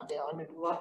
they already were.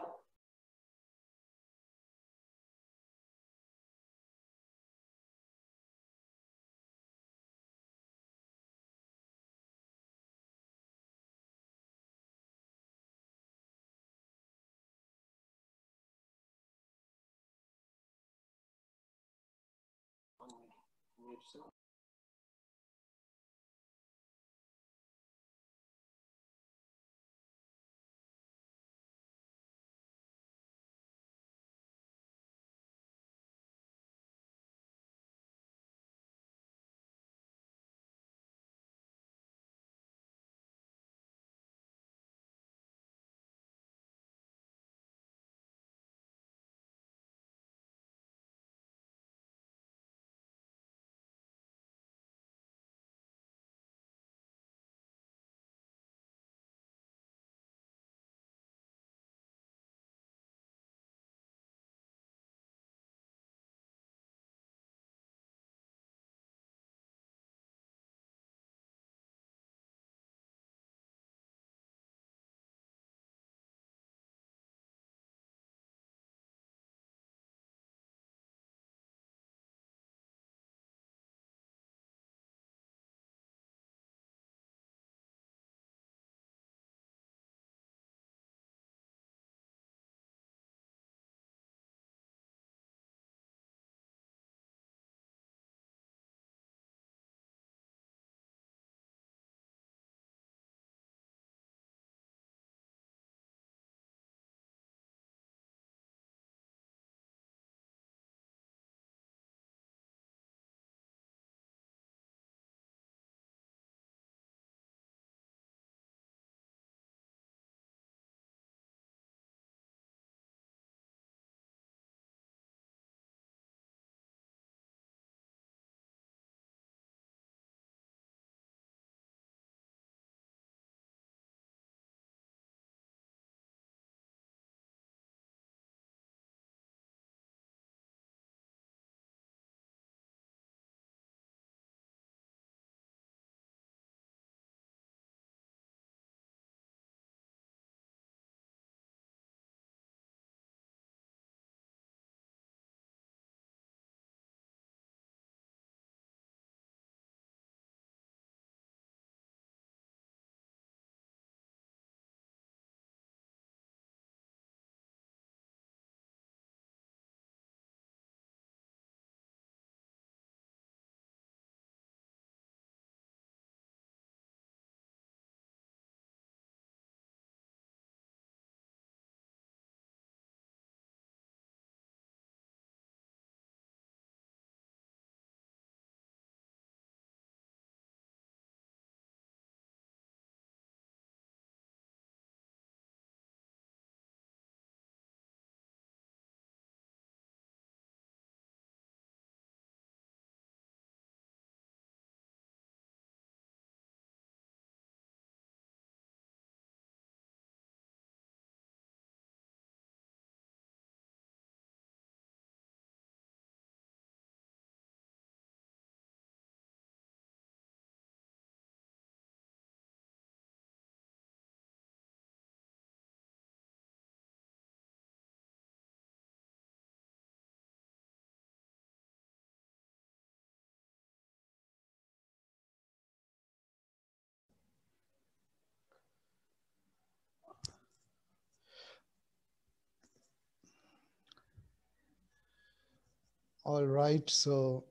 All right, so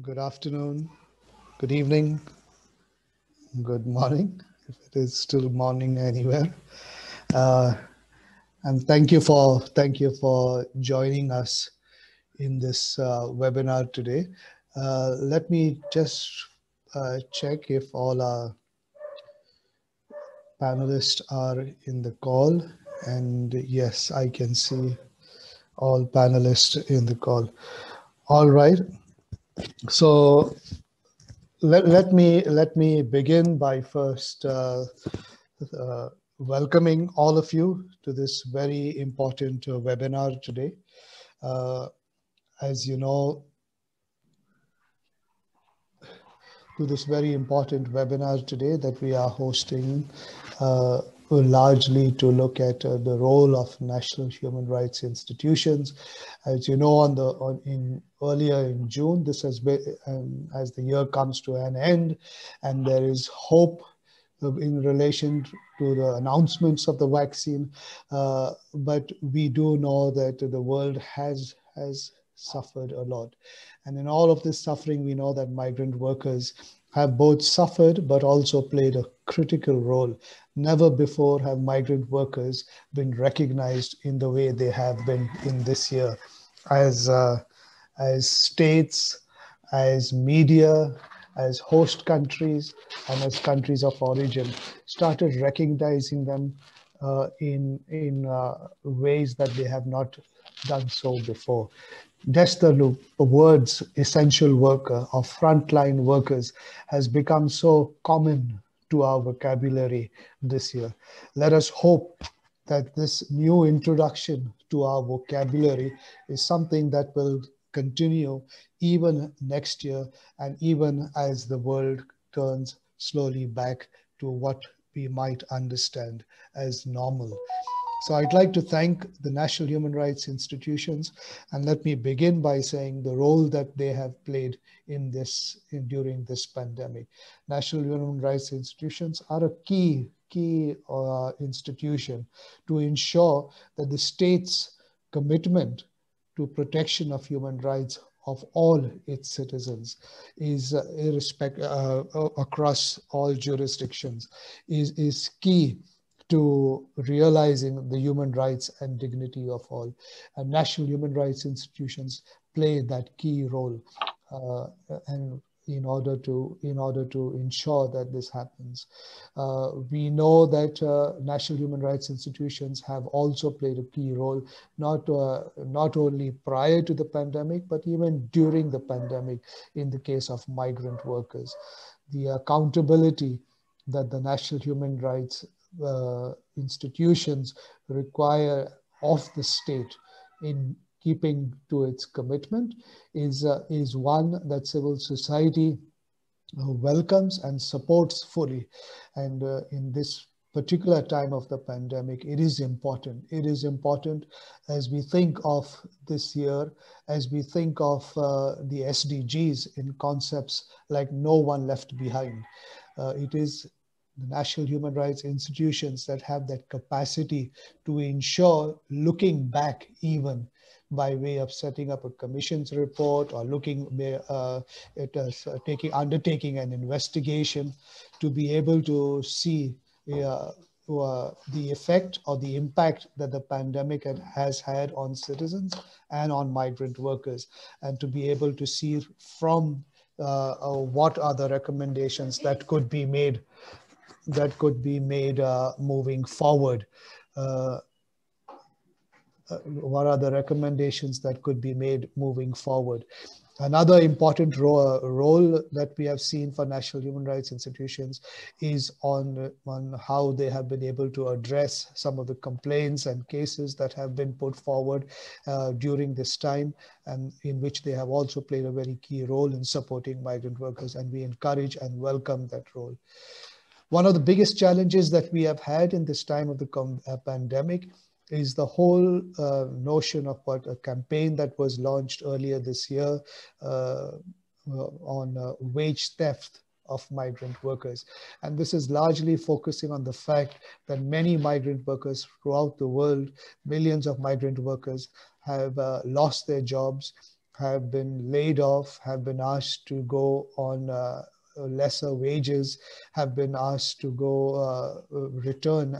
good afternoon, good evening, good morning, if it is still morning anywhere. Uh, and thank you for joining us in this webinar today. Let me just check if all our panelists are in the call. And yes, I can see all panelists in the call. All right. So let me begin by first welcoming all of you to this very important webinar today. As you know, to this very important webinar today that we are hosting, largely to look at the role of national human rights institutions. As you know, earlier in June, this has been, as the year comes to an end, and there is hope in relation to the announcements of the vaccine, but we do know that the world has suffered a lot. And in all of this suffering, we know that migrant workers have both suffered but also played a critical role. Never before have migrant workers been recognized in the way they have been in this year. As states, as media, as host countries, and as countries of origin started recognizing them in ways that they have not done so before. Just the words essential worker or frontline workers has become so common to our vocabulary this year. Let us hope that this new introduction to our vocabulary is something that will continue even next year and even as the world turns slowly back to what we might understand as normal. So I'd like to thank the National Human Rights Institutions, and let me begin by saying the role that they have played during this pandemic. National Human Rights Institutions are a key institution to ensure that the state's commitment to protection of human rights of all its citizens is across all jurisdictions is key to realizing the human rights and dignity of all. And national human rights institutions play that key role and in order to ensure that this happens. We know that national human rights institutions have also played a key role, not only prior to the pandemic, but even during the pandemic in the case of migrant workers. The accountability that the national human rights institutions require of the state in keeping to its commitment is one that civil society welcomes and supports fully. And in this particular time of the pandemic, it is important. It is important as we think of this year, as we think of the SDGs in concepts like no one left behind. It is the national human rights institutions that have that capacity to ensure, looking back even by way of setting up a commission's report or looking at undertaking an investigation, to be able to see the effect or the impact that the pandemic has had on citizens and on migrant workers, and to be able to see from what are the recommendations that could be made moving forward. What are the recommendations that could be made moving forward? Another important role that we have seen for national human rights institutions is on how they have been able to address some of the complaints and cases that have been put forward during this time, and in which they have also played a very key role in supporting migrant workers, and we encourage and welcome that role. One of the biggest challenges that we have had in this time of the pandemic is the whole notion of what a campaign that was launched earlier this year on wage theft of migrant workers. And this is largely focusing on the fact that many migrant workers throughout the world, millions of migrant workers have lost their jobs, have been laid off, have been asked to go on lesser wages, have been asked to go return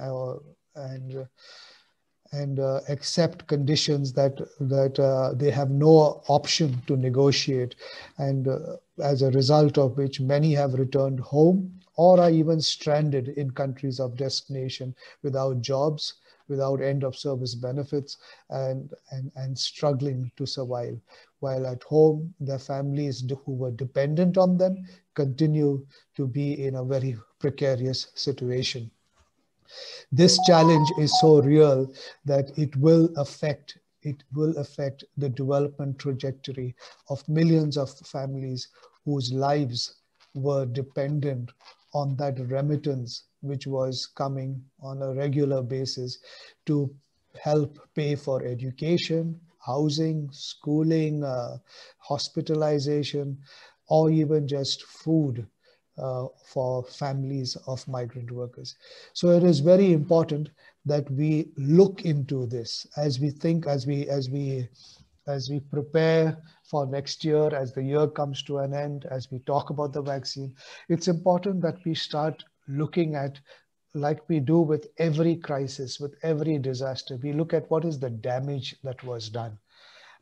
and accept conditions that they have no option to negotiate, and as a result of which many have returned home or are even stranded in countries of destination without jobs, without end of service benefits, and struggling to survive, while at home their families who were dependent on them continue to be in a very precarious situation. This challenge is so real that it will affect the development trajectory of millions of families whose lives were dependent on that remittance which was coming on a regular basis to help pay for education, housing, schooling, hospitalization, or even just food for families of migrant workers. So it is very important that we look into this as we think, as we prepare for next year, as the year comes to an end, as we talk about the vaccine. It's important that we start looking at, like we do with every crisis, with every disaster, we look at what is the damage that was done.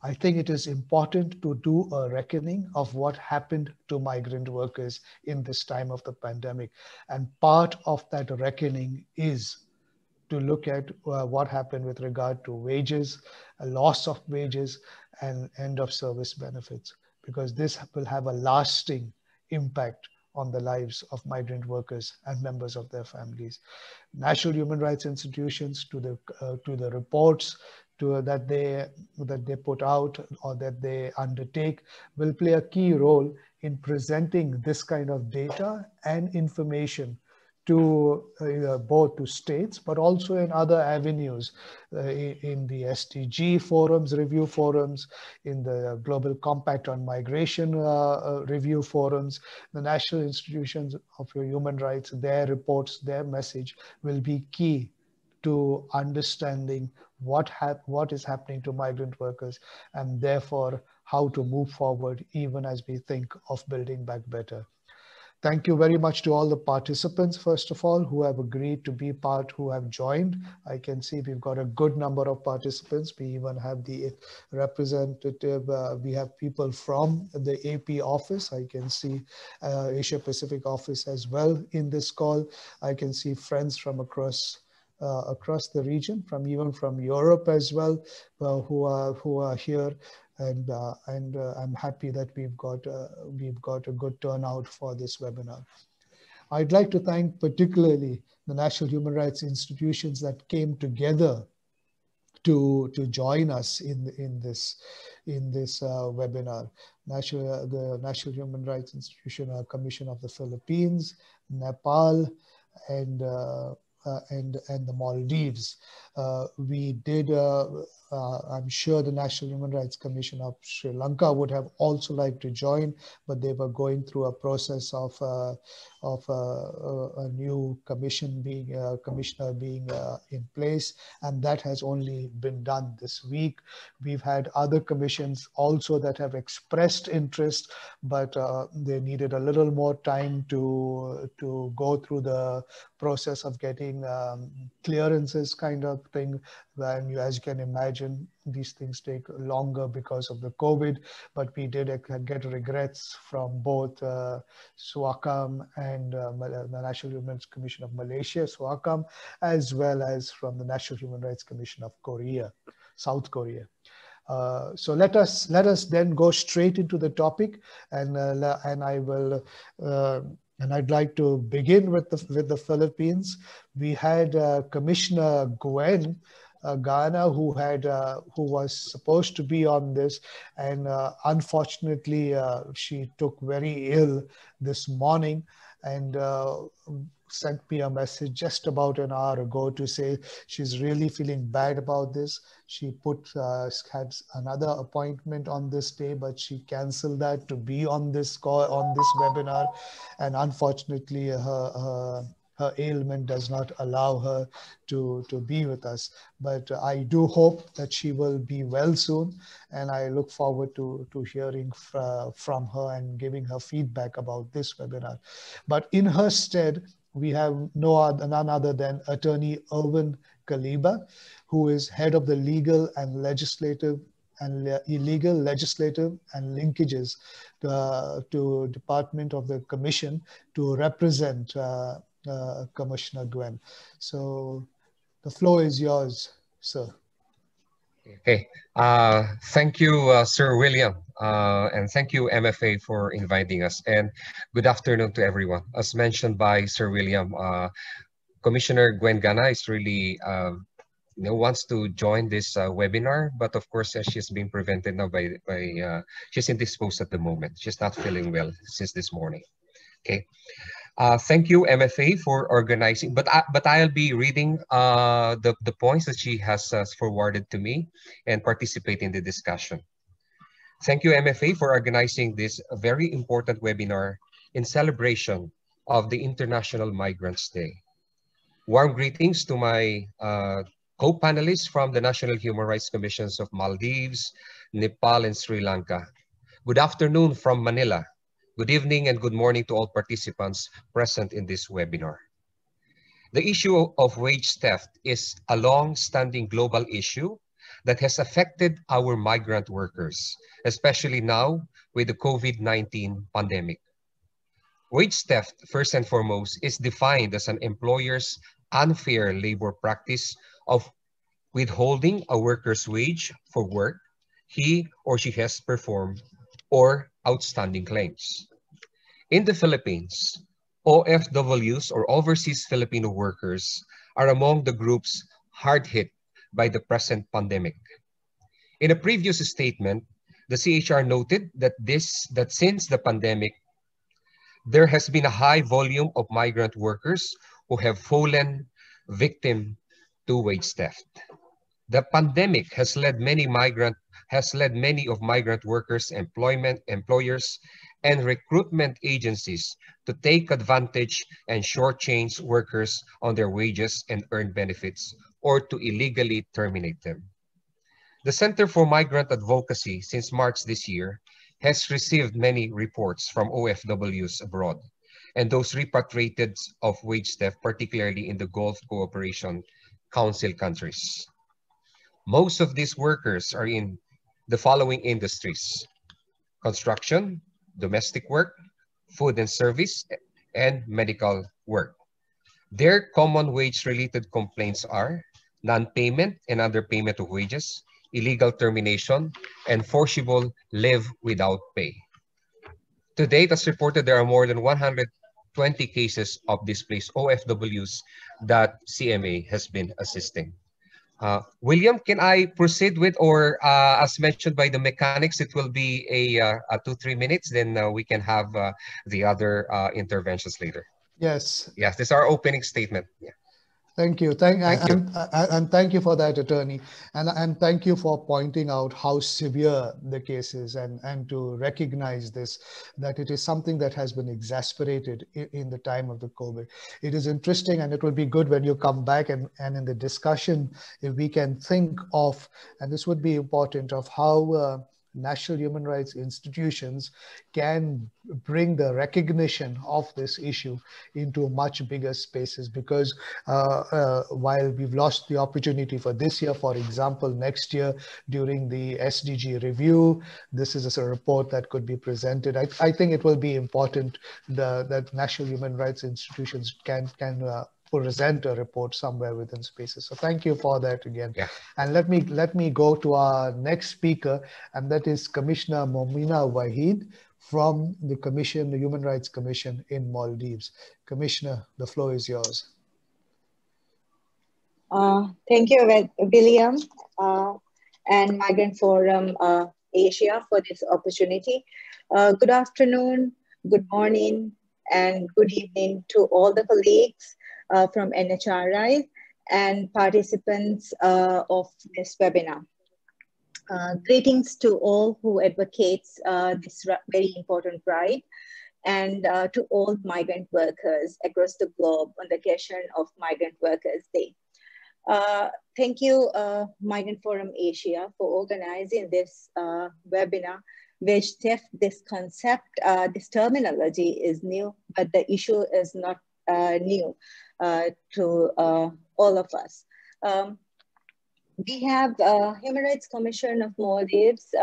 I think it is important to do a reckoning of what happened to migrant workers in this time of the pandemic. And part of that reckoning is to look at what happened with regard to wages, a loss of wages, and end of service benefits, because this will have a lasting impact on the lives of migrant workers and members of their families. National human rights institutions, to the reports that they put out or that they undertake, will play a key role in presenting this kind of data and information to both to states, but also in other avenues, in the SDG forums, review forums, in the Global Compact on Migration review forums, the national institutions of human rights, their reports, their message will be key to understanding what is happening to migrant workers, and therefore how to move forward even as we think of building back better. Thank you very much to all the participants, first of all, who have agreed to be part, who have joined. I can see we've got a good number of participants. We even have the representative, we have people from the AP office. I can see Asia Pacific office as well in this call. I can see friends from across the region, even from Europe as well, who are here. And I'm happy that we've got a good turnout for this webinar. I'd like to thank particularly the National Human Rights institutions that came together to join us in this webinar. The National Human Rights Institution Commission of the Philippines, Nepal, and the Maldives. We did, I'm sure the National Human Rights Commission of Sri Lanka would have also liked to join, but they were going through a process of a new commissioner being in place, and that has only been done this week. We've had other commissions also that have expressed interest, but they needed a little more time to go through the process of getting clearances kind of thing. And as you can imagine, these things take longer because of the COVID, but we did get regrets from both SWACAM and the National Human Rights Commission of Malaysia, SWACAM, as well as from the National Human Rights Commission of Korea, South Korea. So let us then go straight into the topic, and I will. And I'd like to begin with the Philippines. We had Commissioner Gwen Ghana, who was supposed to be on this, and unfortunately she took very ill this morning, and sent me a message just about an hour ago to say she's really feeling bad about this. She had another appointment on this day, but she canceled that to be on this call, on this webinar, and unfortunately her ailment does not allow her to be with us. But I do hope that she will be well soon, and I look forward to hearing from her and giving her feedback about this webinar. But in her stead, we have none other than Attorney Irwin Kaliba, who is head of the legal and legislative and linkages to Department of the Commission to represent Commissioner Gwen. So the floor is yours, sir. Okay. Thank you, Sir William, and thank you, MFA, for inviting us. And good afternoon to everyone. As mentioned by Sir William, Commissioner Gwen Gana is really wants to join this webinar, but of course she's being prevented now by she's indisposed at the moment. She's not feeling well since this morning. Okay. Thank you, MFA, for organizing. But I'll be reading the points that she has forwarded to me and participate in the discussion. Thank you, MFA, for organizing this very important webinar in celebration of the International Migrants Day. Warm greetings to my co-panelists from the National Human Rights Commissions of Maldives, Nepal, and Sri Lanka. Good afternoon from Manila. Good evening and good morning to all participants present in this webinar. The issue of wage theft is a long-standing global issue that has affected our migrant workers, especially now with the COVID-19 pandemic. Wage theft, first and foremost, is defined as an employer's unfair labor practice of withholding a worker's wage for work he or she has performed or outstanding claims. In the Philippines, OFWs or overseas Filipino workers are among the groups hard hit by the present pandemic. In a previous statement, the CHR noted that since the pandemic, there has been a high volume of migrant workers who have fallen victim to wage theft. The pandemic has led many of migrant workers, employers, and recruitment agencies to take advantage and shortchange workers on their wages and earned benefits, or to illegally terminate them. The Center for Migrant Advocacy, since March this year, has received many reports from OFWs abroad and those repatriated of wage theft, particularly in the Gulf Cooperation Council countries. Most of these workers are in the following industries: construction, domestic work, food and service, and medical work. Their common wage-related complaints are non-payment and underpayment of wages, illegal termination, and forcible leave without pay. To date, as reported, there are more than 120 cases of displaced OFWs that CMA has been assisting. William, can I proceed with, or as mentioned by the mechanics, it will be a 2-3 minutes, then we can have the other interventions later. Yes. Yes, this is our opening statement. Yeah. Thank you. And thank you for that, attorney. And thank you for pointing out how severe the case is and to recognize this, that it is something that has been exasperated in the time of the COVID. It is interesting, and it will be good when you come back and in the discussion, if we can think of, and this would be important, of how national human rights institutions can bring the recognition of this issue into much bigger spaces, because while we've lost the opportunity for this year, for example, next year during the SDG review, this is a report that could be presented. I think it will be important that national human rights institutions can present a report somewhere within spaces. So thank you for that again. Yeah. And let me go to our next speaker, and that is Commissioner Momina Wahid from the Commission, the Human Rights Commission in Maldives. Commissioner, the floor is yours. Thank you, William, and Migrant Forum Asia for this opportunity. Good afternoon, good morning, and good evening to all the colleagues from NHRIs and participants of this webinar. Greetings to all who advocates this very important right, and to all migrant workers across the globe on the occasion of Migrant Workers Day. Thank you, Migrant Forum Asia, for organizing this webinar. Wage theft, this concept, this terminology is new, but the issue is not new to all of us. We have Human Rights Commission of Maldives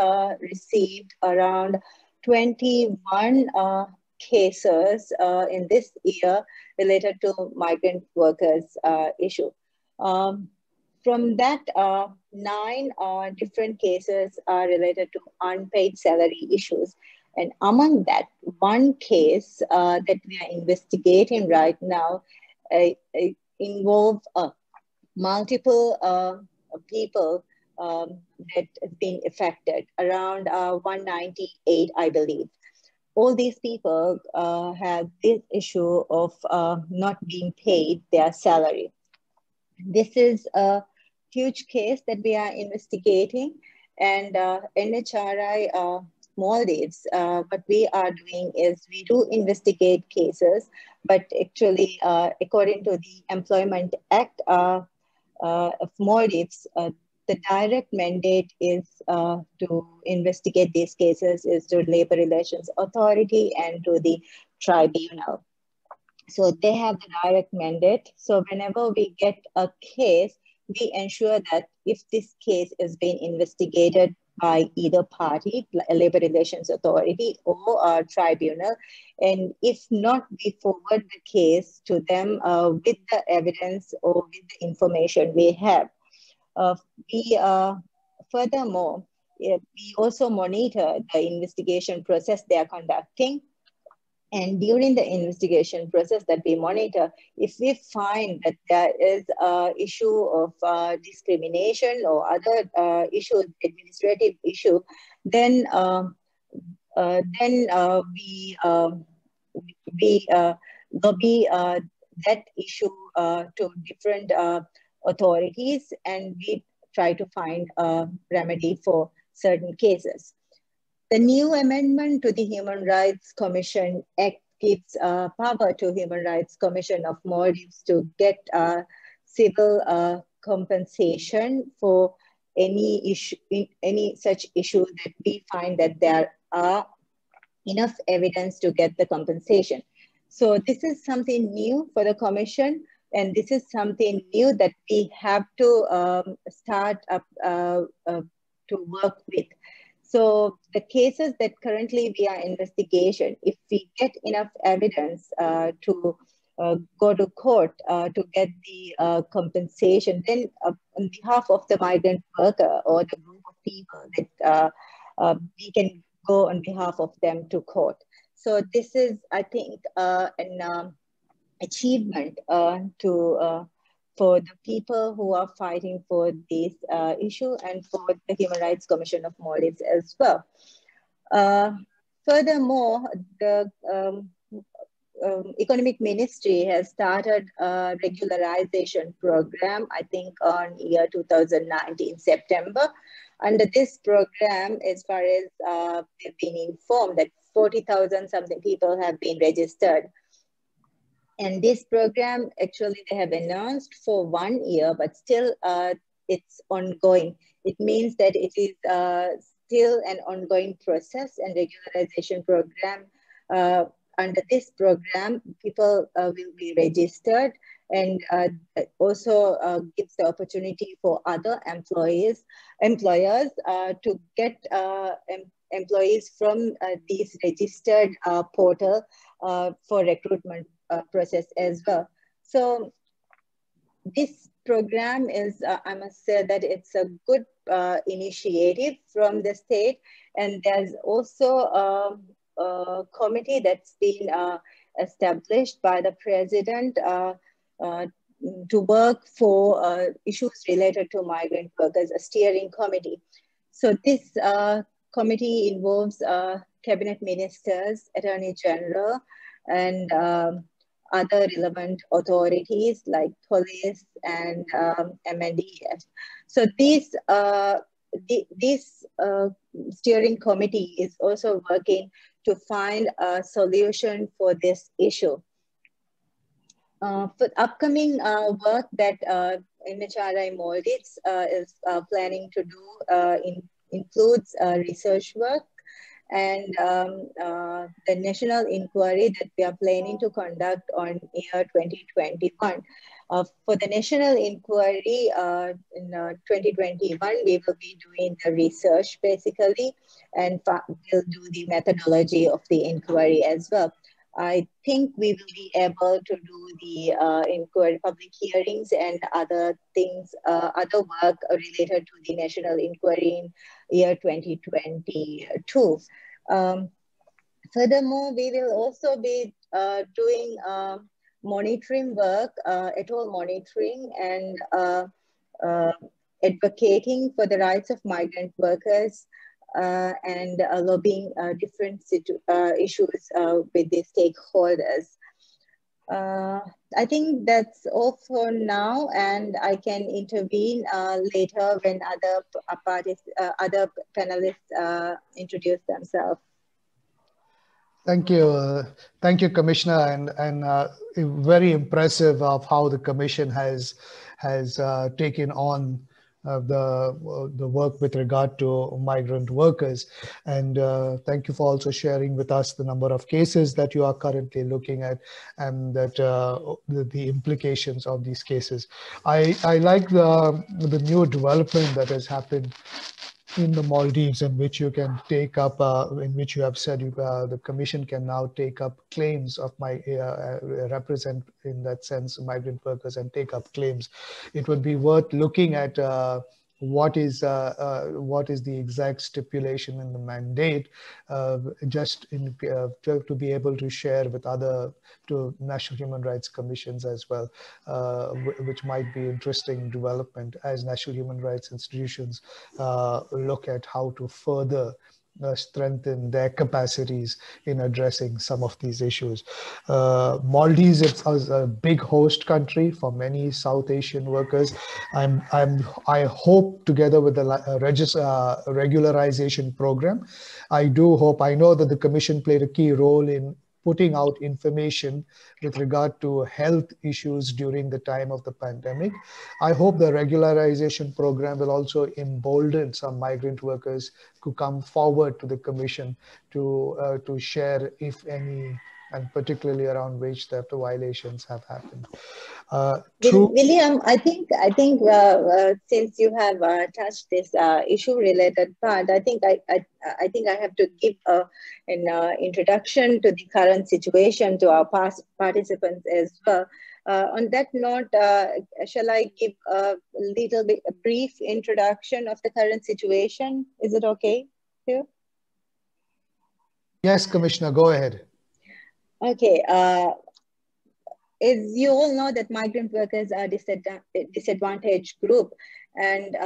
received around 21 cases in this year related to migrant workers issue. From that, 9 different cases are related to unpaid salary issues. And among that, one case that we are investigating right now involves multiple people that have been affected, around 198, I believe. all these people have this issue of not being paid their salary. This is a huge case that we are investigating, and NHRI Maldives, what we are doing is we do investigate cases, but actually, according to the Employment Act of Maldives, the direct mandate is to investigate these cases is to Labor Relations Authority and to the tribunal. So they have the direct mandate. So whenever we get a case, we ensure that if this case is being investigated by either party, a Labor Relations Authority or a tribunal, and if not, we forward the case to them with the evidence or with the information we have. Furthermore, we also monitor the investigation process they are conducting. And during the investigation process that we monitor, if we find that there is an issue of discrimination or other issues, administrative issue, then we lobby that issue to different authorities, and we try to find a remedy for certain cases. The new amendment to the Human Rights Commission Act gives power to Human Rights Commission of Maldives to get civil compensation for any issue, any such issue that we find that there are enough evidence to get the compensation. So this is something new for the commission, and this is something new that we have to start up to work with. So the cases that currently we are investigation, if we get enough evidence to go to court to get the compensation, then on behalf of the migrant worker or the group of people that we can go on behalf of them to court. So this is, I think, an achievement for the people who are fighting for this issue and for the Human Rights Commission of Maldives as well. Furthermore, the Economic Ministry has started a regularization program, I think on year 2019, September. Under this program, as far as we've been informed that 40,000 something people have been registered. And this program, actually, they have announced for 1 year, but still it's ongoing. It means that it is still an ongoing process and regularization program. Under this program, people will be registered, and also gives the opportunity for other employers to get employees from these registered portal for recruitment process as well. So this program is, I must say that it's a good initiative from the state, and there's also a committee that's been established by the president to work for issues related to migrant workers, a steering committee. So this committee involves cabinet ministers, attorney general, and other relevant authorities like police and MNDF. So this steering committee is also working to find a solution for this issue. For upcoming work that NHRI Maldives is planning to do includes research work, and the national inquiry that we are planning to conduct on year 2021. For the national inquiry in 2021, we will be doing the research basically, and we'll do the methodology of the inquiry as well. I think we will be able to do the inquiry, public hearings and other things, other work related to the national inquiry in year 2022. Furthermore, we will also be doing monitoring work, atoll monitoring, and advocating for the rights of migrant workers and lobbying different issues with the stakeholders. I think that's all for now, and I can intervene later when other panelists introduce themselves. Thank you, Commissioner, and very impressive of how the Commission has taken on the work with regard to migrant workers. And thank you for also sharing with us the number of cases that you are currently looking at, and that the implications of these cases. I like the new development that has happened in the Maldives, in which you can take up, in which you have said the Commission can now take up claims of represent, in that sense, migrant workers and take up claims. It would be worth looking at what is the exact stipulation in the mandate, to be able to share with to National Human Rights Commissions as well, which might be interesting development as national human rights institutions look at how to further strengthen their capacities in addressing some of these issues. Maldives is a big host country for many South Asian workers. I hope, together with the regularization program, I know that the Commission played a key role in putting out information with regard to health issues during the time of the pandemic. I hope the regularization program will also embolden some migrant workers to come forward to the Commission to share, if any, and particularly around wage theft violations have happened. William, I think since you have touched this issue-related part, I think I have to give an introduction to the current situation to our past participants as well. On that note, shall I give a brief introduction of the current situation? Is it okay here? Yes, Commissioner, go ahead. Okay. As you all know, that migrant workers are a disadvantaged group, and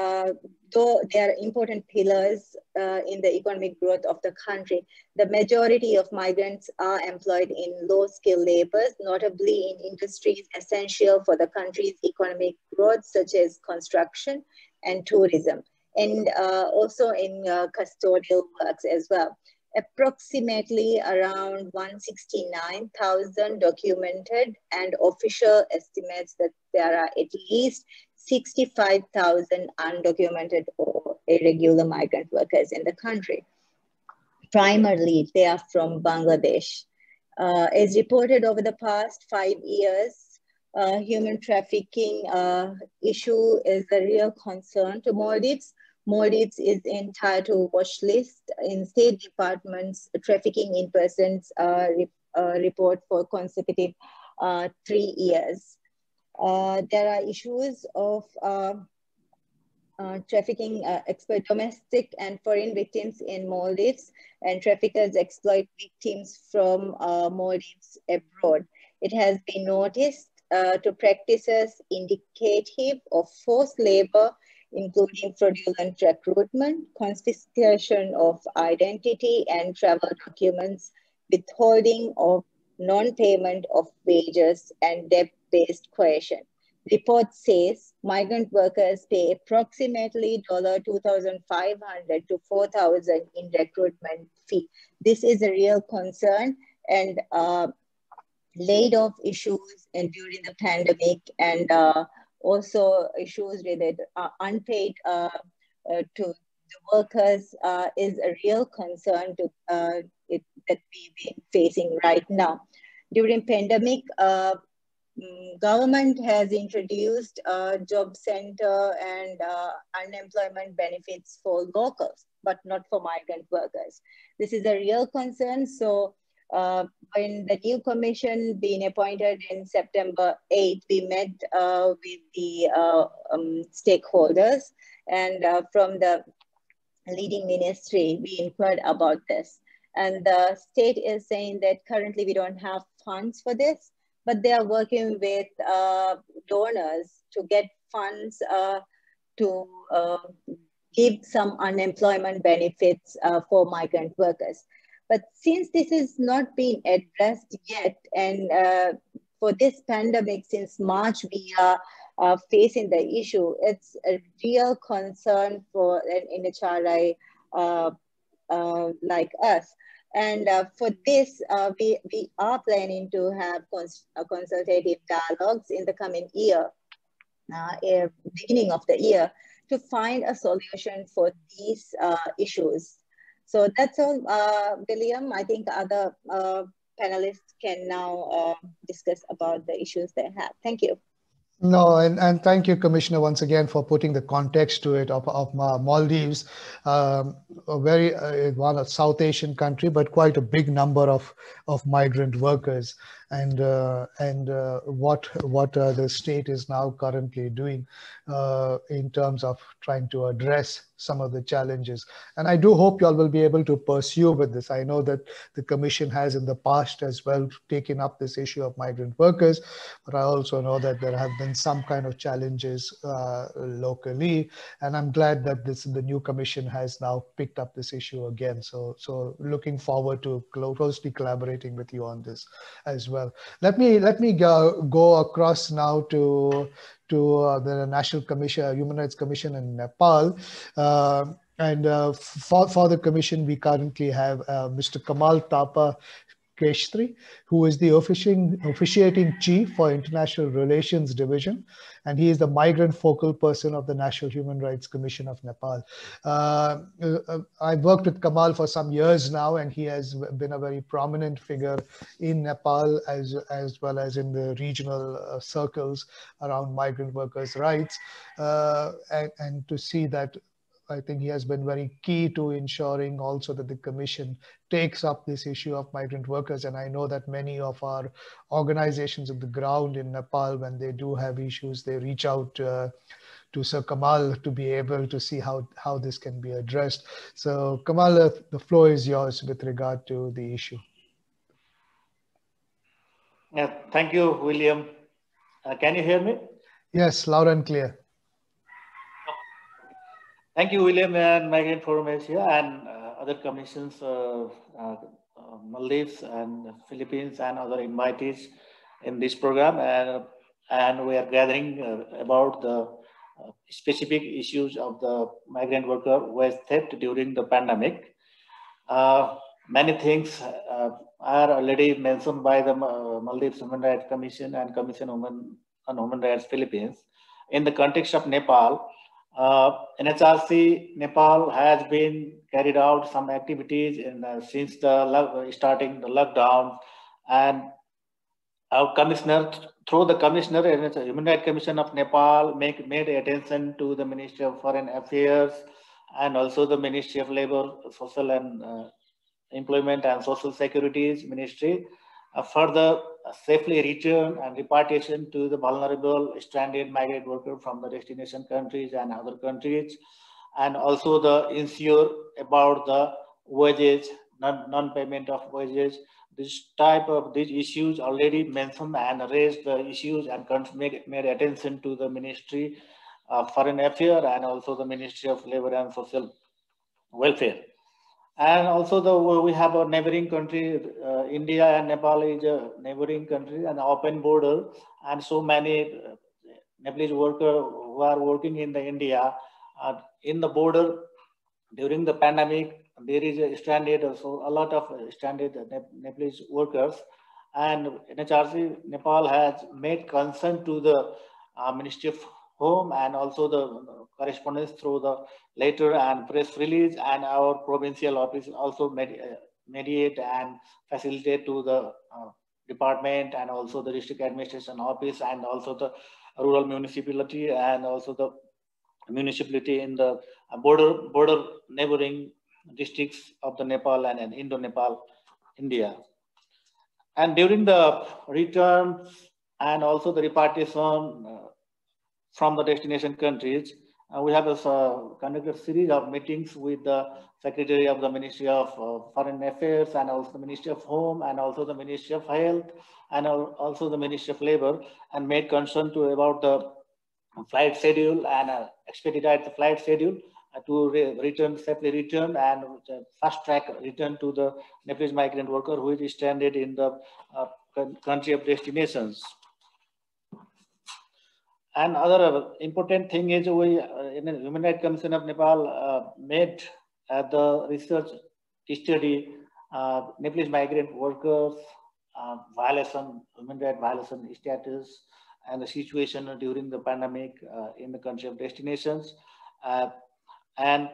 though they are important pillars in the economic growth of the country, the majority of migrants are employed in low-skilled labors, notably in industries essential for the country's economic growth, such as construction and tourism, and also in custodial works as well. Approximately around 169,000 documented, and official estimates that there are at least 65,000 undocumented or irregular migrant workers in the country. Primarily, they are from Bangladesh. As reported over the past 5 years, human trafficking issue is a real concern to Maldives. Maldives is entitled to watch list in State Department's trafficking in persons report for consecutive 3 years. There are issues of trafficking, domestic and foreign victims in Maldives, and traffickers exploit victims from Maldives abroad. It has been noticed to practices indicative of forced labor, including fraudulent recruitment, confiscation of identity and travel documents, withholding of non-payment of wages, and debt-based coercion. Report says migrant workers pay approximately $2,500 to $4,000 in recruitment fee. This is a real concern, and laid off issues during the pandemic, and also issues related unpaid to the workers is a real concern to that we've been facing right now. During pandemic, government has introduced job center and unemployment benefits for locals, but not for migrant workers. This is a real concern. So when the new commission being appointed in September 8th, we met with the stakeholders, and from the leading ministry, we inquired about this. And the state is saying that currently we don't have funds for this, but they are working with donors to get funds to give some unemployment benefits for migrant workers. But since this has not been addressed yet, and for this pandemic, since March, we are facing the issue, it's a real concern for an NHRI like us. And for this, we are planning to have consultative dialogues in the coming year, beginning of the year, to find a solution for these issues. So that's all, William. I think other panelists can now discuss about the issues they have. Thank you. No, and thank you, Commissioner, once again for putting the context to it of Maldives, a very one a South Asian country, but quite a big number of migrant workers, and what the state is now currently doing in terms of trying to address some of the challenges. And I do hope you all will be able to pursue with this. I know that the Commission has in the past as well taken up this issue of migrant workers, but I also know that there have been some kind of challenges locally, and I'm glad that the new Commission has now picked up this issue again. So looking forward to closely collaborating with you on this as well. Let me go across now to the National Commission, Human Rights Commission in Nepal. And for the Commission, we currently have Mr. Kamal Tapa Keshtri, who is the officiating chief for International Relations Division, and he is the migrant focal person of the National Human Rights Commission of Nepal. I've worked with Kamal for some years now, and he has been a very prominent figure in Nepal as well as in the regional circles around migrant workers' rights, and to see that, I think he has been very key to ensuring also that the Commission takes up this issue of migrant workers. And I know that many of our organizations on the ground in Nepal, when they do have issues, they reach out to Sir Kamal to be able to see how this can be addressed. So Kamal, the floor is yours with regard to the issue. Yeah, thank you, William. Can you hear me? Yes, loud and clear. Thank you, William, and Migrant Forum Asia and other commissions, Maldives and Philippines and other invitees in this program. And we are gathering about the specific issues of the migrant worker wage theft during the pandemic. Many things are already mentioned by the Maldives Human Rights Commission and Commission on Human Rights Philippines. In the context of Nepal, NHRC Nepal has been carried out some activities since starting the lockdown, and our commissioner, through the commissioner, Human Rights Commission of Nepal, made attention to the Ministry of Foreign Affairs and also the Ministry of Labor, Social and Employment and Social Securities Ministry for the safely return and repatriation to the vulnerable stranded migrant worker from the destination countries and other countries, and also the ensure about the wages, non-payment of wages. These issues already mentioned and raised the issues and made attention to the Ministry of Foreign Affairs and also the Ministry of Labor and Social Welfare. And also we have a neighboring country, India and Nepal is a neighboring country and open border, and so many Nepalese workers who are working in the India in the border during the pandemic. There is a stranded, so a lot of stranded Nepalese workers, and NHRC Nepal has made concern to the Ministry of Home and also the correspondence through the letter and press release, and our provincial office also mediate and facilitate to the department and also the district administration office and also the rural municipality and also the municipality in the border neighboring districts of the Nepal and Indo-Nepal, India. And during the returns and also the repatriation from the destination countries, we have conducted a series of meetings with the Secretary of the Ministry of Foreign Affairs and also the Ministry of Home and also the Ministry of Health and also the Ministry of Labor, and made concern about the flight schedule and expedite the flight schedule to return, safely return, and fast track return to the Nepalese migrant worker who is stranded in the country of destinations. And other important thing is we in the Human Rights Commission of Nepal made the research study Nepalese migrant workers violation, human rights violation status, and the situation during the pandemic in the country of destinations. And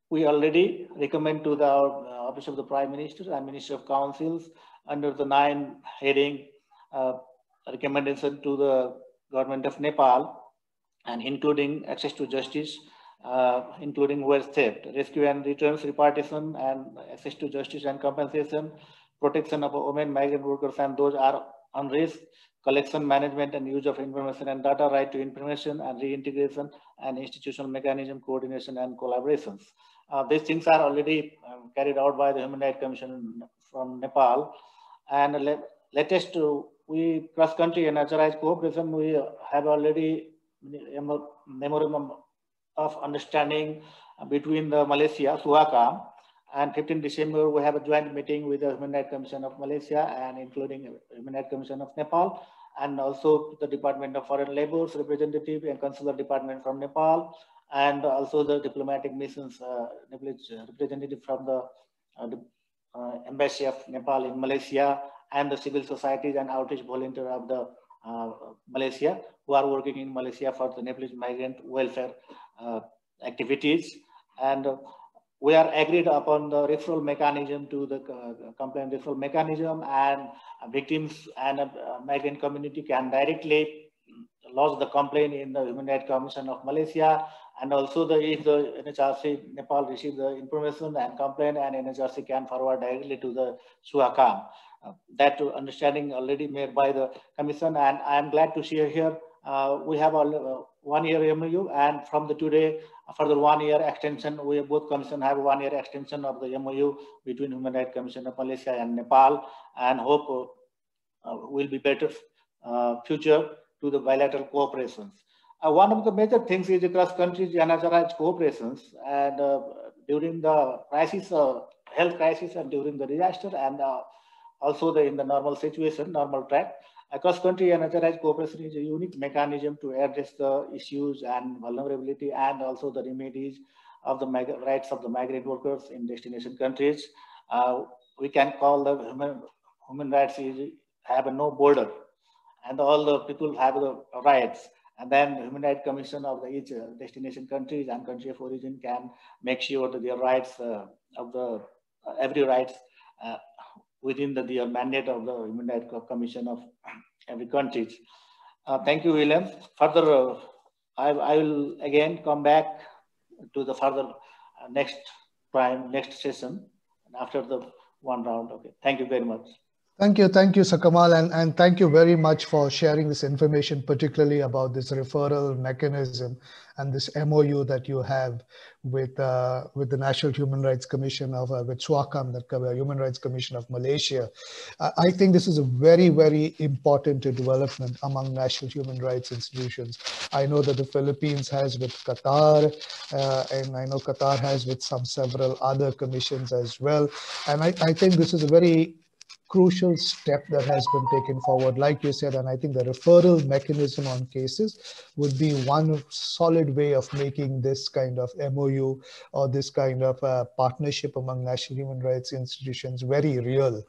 we already recommend to the Office of the Prime Minister and Minister of Councils under the 9 heading recommendation to the government of Nepal, and including access to justice, including wealth theft, rescue and returns repartition, and access to justice and compensation, protection of women, migrant workers, and those are on risk, collection, management, and use of information and data, right to information, and reintegration, and institutional mechanism, coordination, and collaborations. These things are already carried out by the Human Rights Commission from Nepal. And latest, we cross-country NHRIs cooperation, we have already a memorandum of understanding between the Malaysia, Suhakam, and 15 December, we have a joint meeting with the Human Rights Commission of Malaysia and including Human Rights Commission of Nepal, and also the Department of Foreign Labor's representative and consular department from Nepal, and also the diplomatic missions representative from the Embassy of Nepal in Malaysia, and the civil societies and outreach volunteer of the Malaysia, who are working in Malaysia for the Nepalese migrant welfare activities. And we are agreed upon the referral mechanism to the complaint referral mechanism, and victims and migrant community can directly lodge the complaint in the Human Rights Commission of Malaysia. And also if the NHRC Nepal receives the information and complaint, and NHRC can forward directly to the Suhakam. That understanding already made by the Commission, and I am glad to share here we have a 1-year MOU, and from the today further 1-year extension. We both Commission have 1-year extension of the MOU between Human Rights Commission of Malaysia and Nepal, and hope will be better future to the bilateral cooperations. One of the major things is the cross-country NHRIs cooperations, and during the crisis, health crisis, and during the disaster, and also in the normal situation, normal track. Cross-country NHRIs cooperation is a unique mechanism to address the issues and vulnerability, and also the remedies of the rights of the migrant workers in destination countries. We can call the human rights have no border, and all the people have the rights. And then the Human Rights Commission of each destination countries and country of origin can make sure that their rights of the every rights within the mandate of the Human Rights Commission of every country. Thank you, William. Further, I will again come back to the further next session after the one round. Okay, thank you very much. Thank you, Sakamal, and thank you very much for sharing this information, particularly about this referral mechanism and this MOU that you have with the National Human Rights Commission of with SWACAM, the Human Rights Commission of Malaysia. I think this is a very, very important development among national human rights institutions. I know that the Philippines has with Qatar, and I know Qatar has with several other commissions as well. And I think this is a very crucial step that has been taken forward, like you said, and I think the referral mechanism on cases would be one solid way of making this kind of MOU or this kind of partnership among national human rights institutions very real.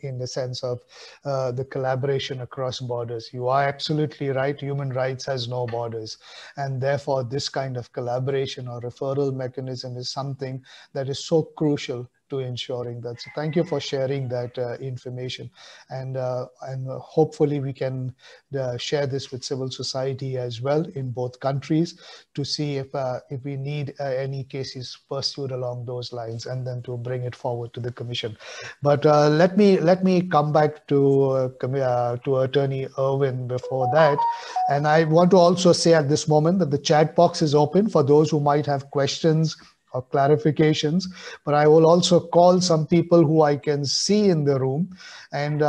In the sense of the collaboration across borders. You are absolutely right. Human rights has no borders. And therefore, this kind of collaboration or referral mechanism is something that is so crucial to ensuring that. So thank you for sharing that information. And hopefully we can share this with civil society as well in both countries to see if we need any cases pursued along those lines, and then to bring it forward to the Commission. But let me come back to Attorney Irwin before that. And I want to also say at this moment that the chat box is open for those who might have questions or clarifications, but I will also call some people who I can see in the room, and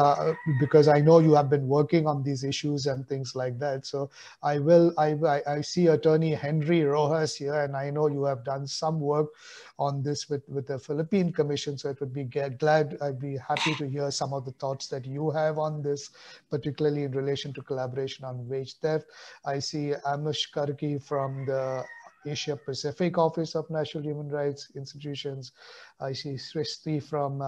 because I know you have been working on these issues and things like that. So I see Attorney Henry Rojas here, and I know you have done some work on this with the Philippine Commission. So it would be I'd be happy to hear some of the thoughts that you have on this, particularly in relation to collaboration on wage theft. I see Amish Karki from the Asia Pacific Office of National Human Rights Institutions. I see Srishti from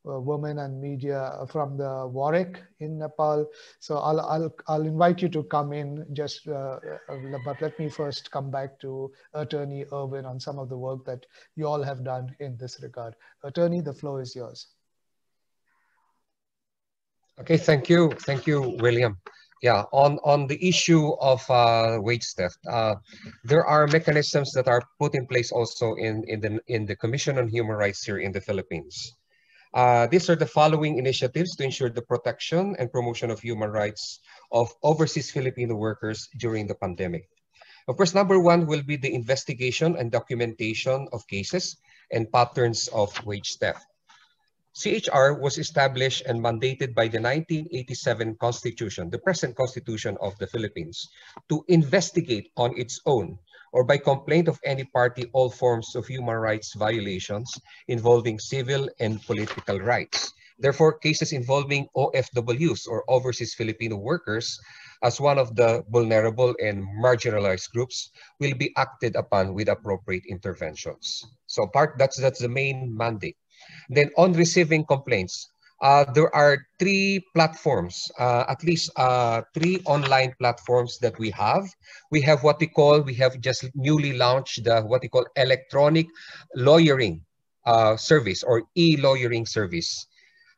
Women and Media from the Warwick in Nepal. So I'll invite you to come in, just but let me first come back to Attorney Irwin on some of the work that you all have done in this regard. Attorney, the floor is yours. Okay, thank you, William. Yeah, on the issue of wage theft, there are mechanisms that are put in place also in the Commission on Human Rights here in the Philippines. These are the following initiatives to ensure the protection and promotion of human rights of overseas Filipino workers during the pandemic. Of course, number one will be the investigation and documentation of cases and patterns of wage theft. CHR was established and mandated by the 1987 Constitution, the present Constitution of the Philippines, to investigate on its own or by complaint of any party all forms of human rights violations involving civil and political rights. Therefore, cases involving OFWs or overseas Filipino workers as one of the vulnerable and marginalized groups will be acted upon with appropriate interventions. So that's the main mandate. Then on receiving complaints, there are three platforms, at least three online platforms that we have. We have we have just newly launched what we call electronic lawyering service or e-lawyering service.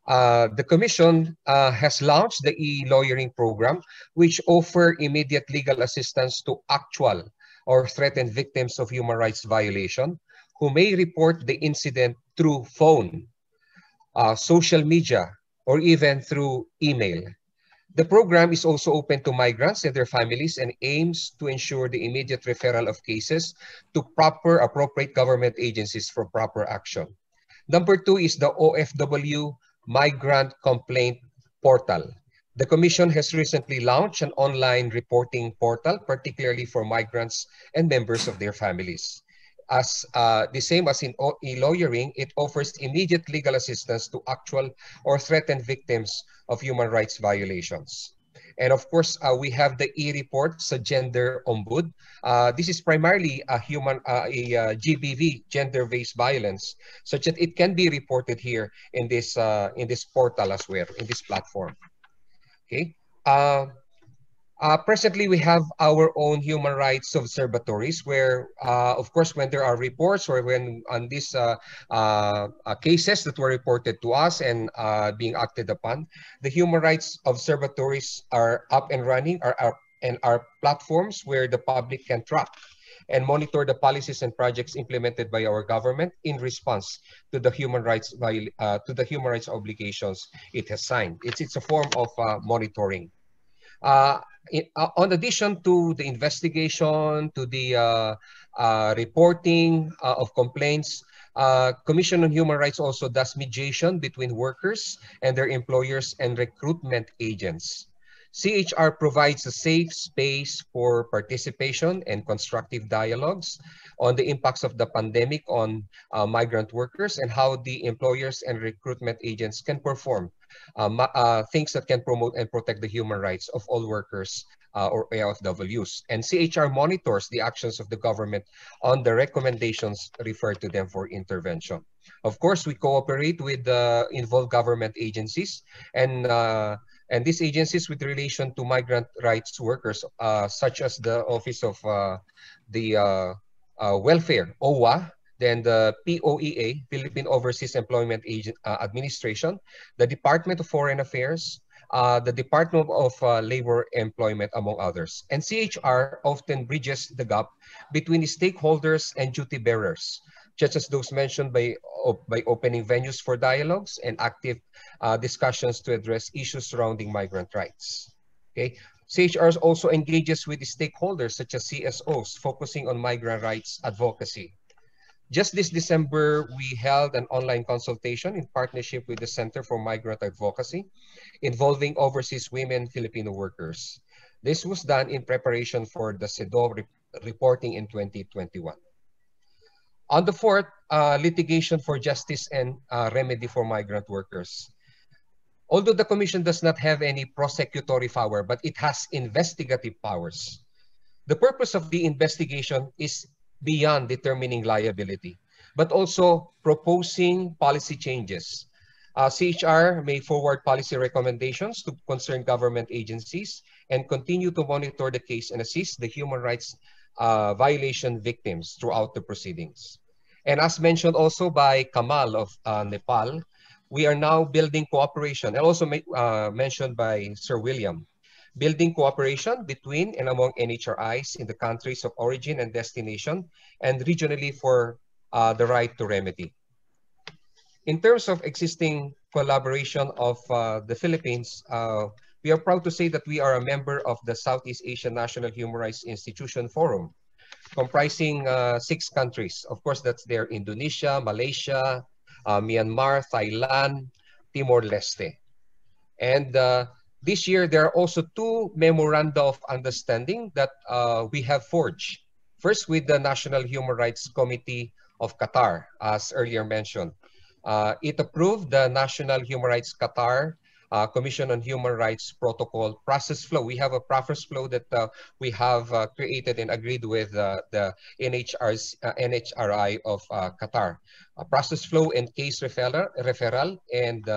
The Commission has launched the e-lawyering program, which offer immediate legal assistance to actual or threatened victims of human rights violation who may report the incident through phone, social media, or even through email. The program is also open to migrants and their families and aims to ensure the immediate referral of cases to appropriate government agencies for proper action. Number two is the OFW Migrant Complaint Portal. The Commission has recently launched an online reporting portal, particularly for migrants and members of their families. As the same as in e-lawyering, it offers immediate legal assistance to actual or threatened victims of human rights violations. And of course, we have the e-report sa Gender Ombud. This is primarily a GBV, gender-based violence, such that it can be reported here in this portal as well, in this platform. Okay. Presently, we have our own human rights observatories where, of course, when there are reports or when on these cases that were reported to us and being acted upon, the human rights observatories are up and running, and are platforms where the public can track and monitor the policies and projects implemented by our government in response to the human rights obligations it has signed. It's a form of monitoring. On addition to the investigation, to the reporting of complaints, Commission on Human Rights also does mediation between workers and their employers and recruitment agents. CHR provides a safe space for participation and constructive dialogues on the impacts of the pandemic on migrant workers and how the employers and recruitment agents can perform things that can promote and protect the human rights of all workers or AFWs. And CHR monitors the actions of the government on the recommendations referred to them for intervention. Of course, we cooperate with the involved government agencies and these agencies with relation to migrant rights workers, such as the Office of the Welfare, OWA, then the POEA, Philippine Overseas Employment Administration, the Department of Foreign Affairs, the Department of Labor Employment, among others. And CHR often bridges the gap between stakeholders and duty bearers, such as those mentioned by opening venues for dialogues and active discussions to address issues surrounding migrant rights. Okay. CHR also engages with stakeholders such as CSOs, focusing on migrant rights advocacy. Just this December, we held an online consultation in partnership with the Center for Migrant Advocacy involving overseas women Filipino workers. This was done in preparation for the CEDAW reporting in 2021. On the fourth, litigation for justice and remedy for migrant workers. Although the Commission does not have any prosecutory power, but it has investigative powers. The purpose of the investigation is beyond determining liability, but also proposing policy changes. CHR may forward policy recommendations to concerned government agencies and continue to monitor the case and assist the human rights violation victims throughout the proceedings. And as mentioned also by Kamal of Nepal, we are now building cooperation, and also mentioned by Sir William, building cooperation between and among NHRIs in the countries of origin and destination, and regionally for the right to remedy. In terms of existing collaboration of the Philippines, we are proud to say that we are a member of the Southeast Asian National Human Rights Institution Forum, comprising 6 countries. Of course, that's there: Indonesia, Malaysia, Myanmar, Thailand, Timor-Leste. And this year, there are also 2 memoranda of understanding that we have forged. First, with the National Human Rights Committee of Qatar, as earlier mentioned. It approved the National Human Rights Qatar Commission on Human Rights Protocol process flow. We have a process flow that we have created and agreed with the NHRI of Qatar. A process flow and case referral and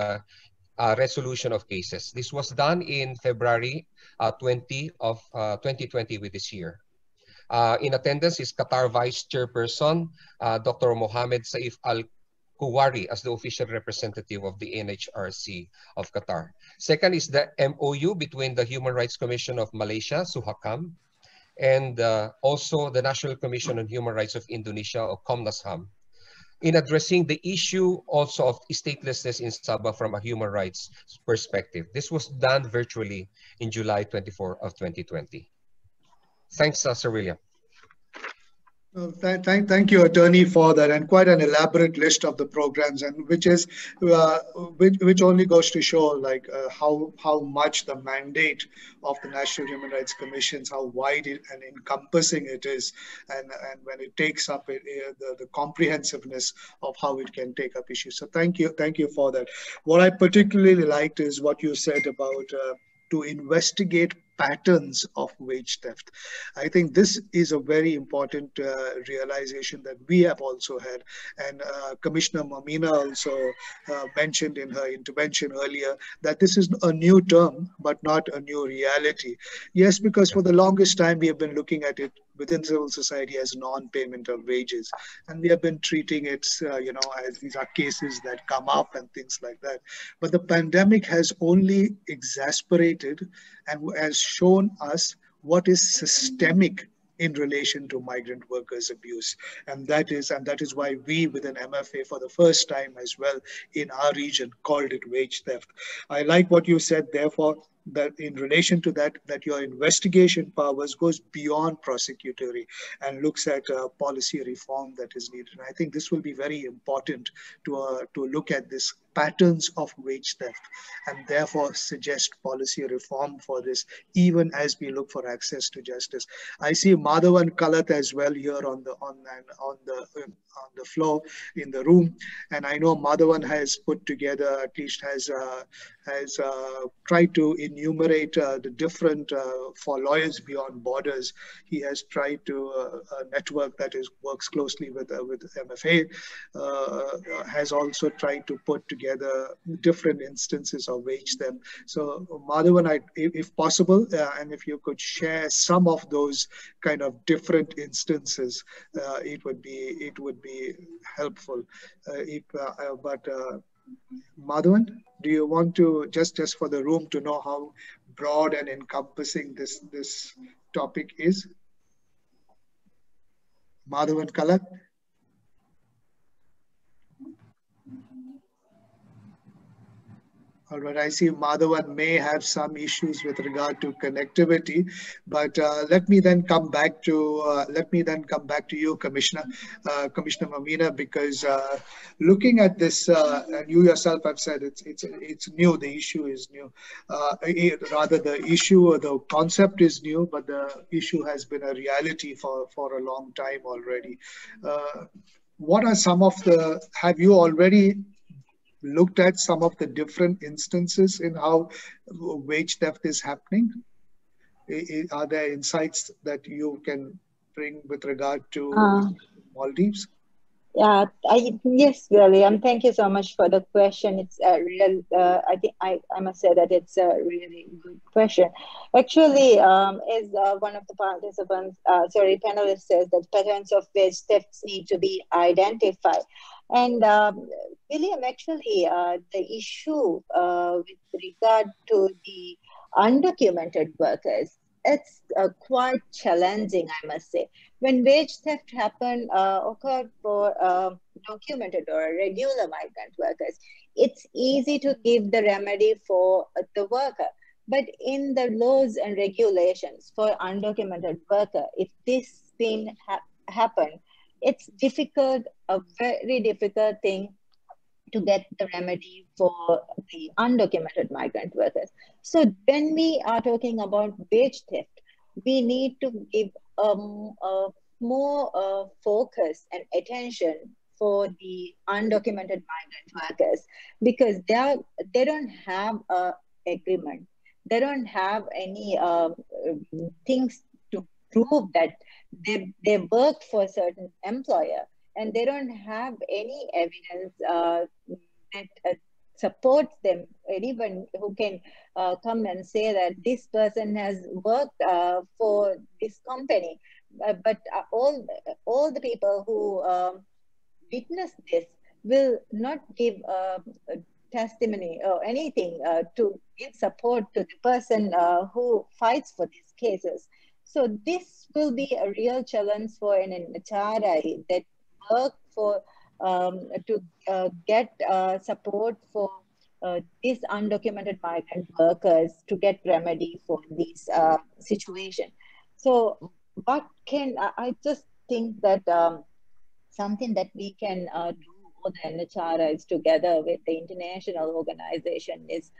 resolution of cases. This was done in February 20 of 2020 with this year. In attendance is Qatar Vice Chairperson, Dr. Mohammed Saif Al-Kuwari as the official representative of the NHRC of Qatar. Second is the MOU between the Human Rights Commission of Malaysia, Suhakam, and also the National Commission on Human Rights of Indonesia, or Komnas HAM, in addressing the issue also of statelessness in Sabah from a human rights perspective. This was done virtually in July 24 of 2020. Thanks, Sir William. Thank you, Attorney, for that, and quite an elaborate list of the programs, and which only goes to show like how much the mandate of the National Human Rights Commissions, how wide and encompassing it is, and when it takes up the comprehensiveness of how it can take up issues. So thank you for that. What I particularly liked is what you said about to investigate patterns of wage theft. I think this is a very important realization that we have also had, and Commissioner Mamina also mentioned in her intervention earlier that this is a new term but not a new reality. Yes, because for the longest time we have been looking at it within civil society as non-payment of wages, and we have been treating it as these are cases that come up and things like that. But the pandemic has only exacerbated and has shown us what is systemic in relation to migrant workers' abuse. And that is why we within MFA for the first time as well in our region called it wage theft. I like what you said, therefore, that in relation to that your investigation powers goes beyond prosecutory and looks at policy reform that is needed. And I think this will be very important to look at this patterns of wage theft and therefore suggest policy reform for this, even as we look for access to justice. I see Madhav and Kalat as well here on the floor in the room, and I know Madhavan has put together, at least has tried to enumerate the different for Lawyers Beyond Borders. He has tried to a network that works closely with MFA, has also tried to put together different instances of wage theft. So Madhavan, if possible, and if you could share some of those kind of different instances, it would be helpful. Madhavan, do you want to just for the room to know how broad and encompassing this topic is? Madhavan Kalat? All right, I see Madhavan may have some issues with regard to connectivity, but let me then come back to you, Commissioner Mamina, because looking at this, and you yourself have said it's new. The issue is new. Rather, the issue or the concept is new, but the issue has been a reality for a long time already. What are some of the? Have you already looked at some of the different instances in how wage theft is happening? Are there insights that you can bring with regard to Maldives? Yeah, yes, William. Thank you so much for the question. It's a real. I think I must say that it's a really good question. Actually, as one of the participants, panelists says that patterns of wage thefts need to be identified. And William, actually, the issue with regard to the undocumented workers, it's quite challenging, I must say. When wage theft occurred for documented or regular migrant workers, it's easy to give the remedy for the worker. But in the laws and regulations for undocumented worker, if this thing happen, it's difficult, a very difficult thing to get the remedy for the undocumented migrant workers. So when we are talking about wage theft, we need to give a more focus and attention for the undocumented migrant workers, because they don't have a agreement. They don't have any things to prove that they worked for a certain employer, and they don't have any evidence that supports them. Anyone who can come and say that this person has worked for this company, but all the people who witness this will not give a testimony or anything to give support to the person who fights for these cases. So this will be a real challenge for an NHRI that work for to get support for these undocumented migrant workers to get remedy for this situation. So what can I just think that something that we can do, all the NHRIs together with the international organization, is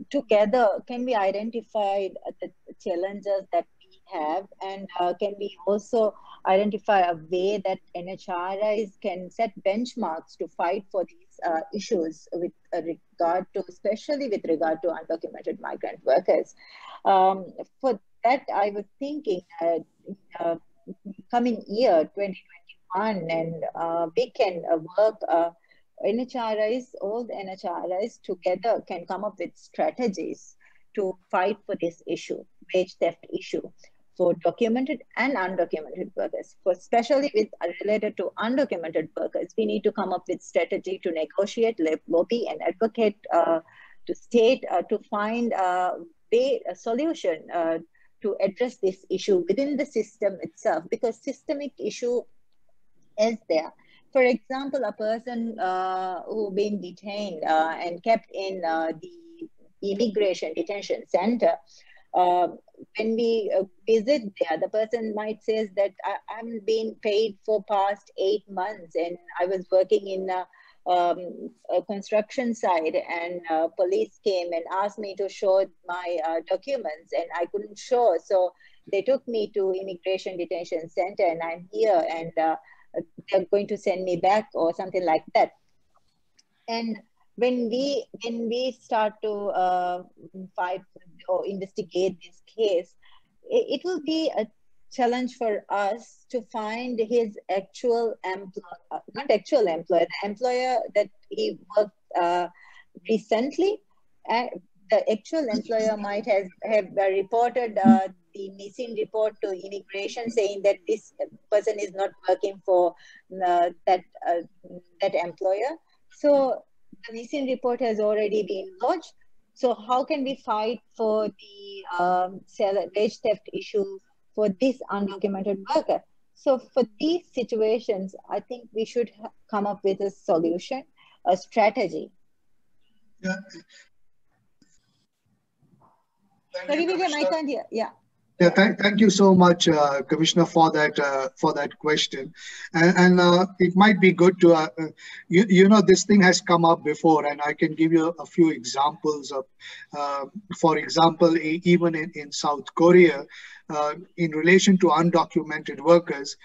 together can we identify the challenges that we have, and can we also identify a way that NHRIs can set benchmarks to fight for these issues with regard to, especially with regard to undocumented migrant workers. For that, I was thinking coming year 2021, and we can work NHRIs, all the NHRIs together can come up with strategies to fight for this issue, wage theft issue, for documented and undocumented workers. For especially with related to undocumented workers, we need to come up with strategy to negotiate, lobby, and advocate to state to find a solution to address this issue within the system itself, because systemic issue is there. For example, a person who been detained and kept in the immigration detention center, when we visit there, the person might say that I'm being paid for past 8 months, and I was working in a construction site, and police came and asked me to show my documents, and I couldn't show. So they took me to immigration detention center, and I'm here, and they're going to send me back or something like that. And when we start to fight or investigate this case, it will be a challenge for us to find his actual employer, not actual employer, the employer that he worked recently. The actual employer might have reported the missing report to immigration, saying that this person is not working for that employer. So the missing report has already been lodged. So how can we fight for the wage theft issue for this undocumented worker? So for these situations, I think we should come up with a solution, a strategy. Yeah, Sorry, William, I can't hear. Yeah. Yeah, thank you so much, Commissioner, for that question, and it might be good to you know, this thing has come up before, and I can give you a few examples of, for example, even in South Korea, in relation to undocumented workers,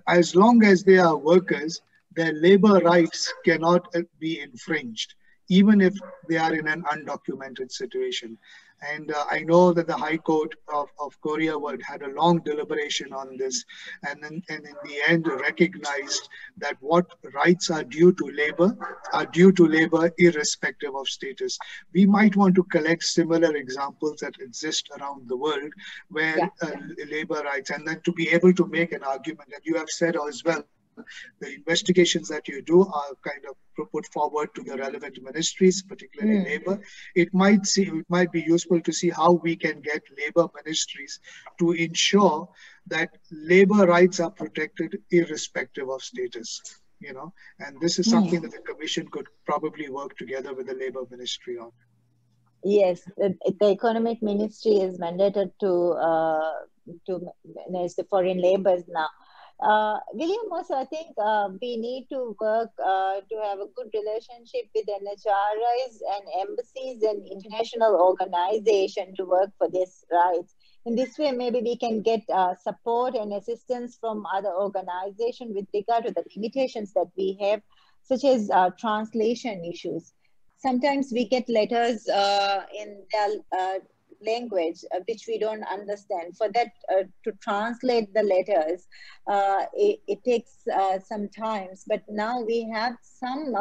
as long as they are workers, their labor rights cannot be infringed, even if they are in an undocumented situation. And I know that the High Court of Korea had a long deliberation on this, and in the end recognized that what rights are due to labor irrespective of status. We might want to collect similar examples that exist around the world where labor rights, and then to be able to make an argument that you have said as well, the investigations that you do are kind of put forward to the relevant ministries, particularly labor. It might be useful to see how we can get labor ministries to ensure that labor rights are protected irrespective of status. You know, and this is something that the Commission could probably work together with the labor ministry on. Yes, the economic ministry is mandated to manage the foreign laborers now. William, also, I think we need to work to have a good relationship with NHRIs and embassies and international organizations to work for these rights. In this way, maybe we can get support and assistance from other organizations with regard to the limitations that we have, such as translation issues. Sometimes we get letters in their language which we don't understand. For that to translate the letters, it takes some time. But now we have some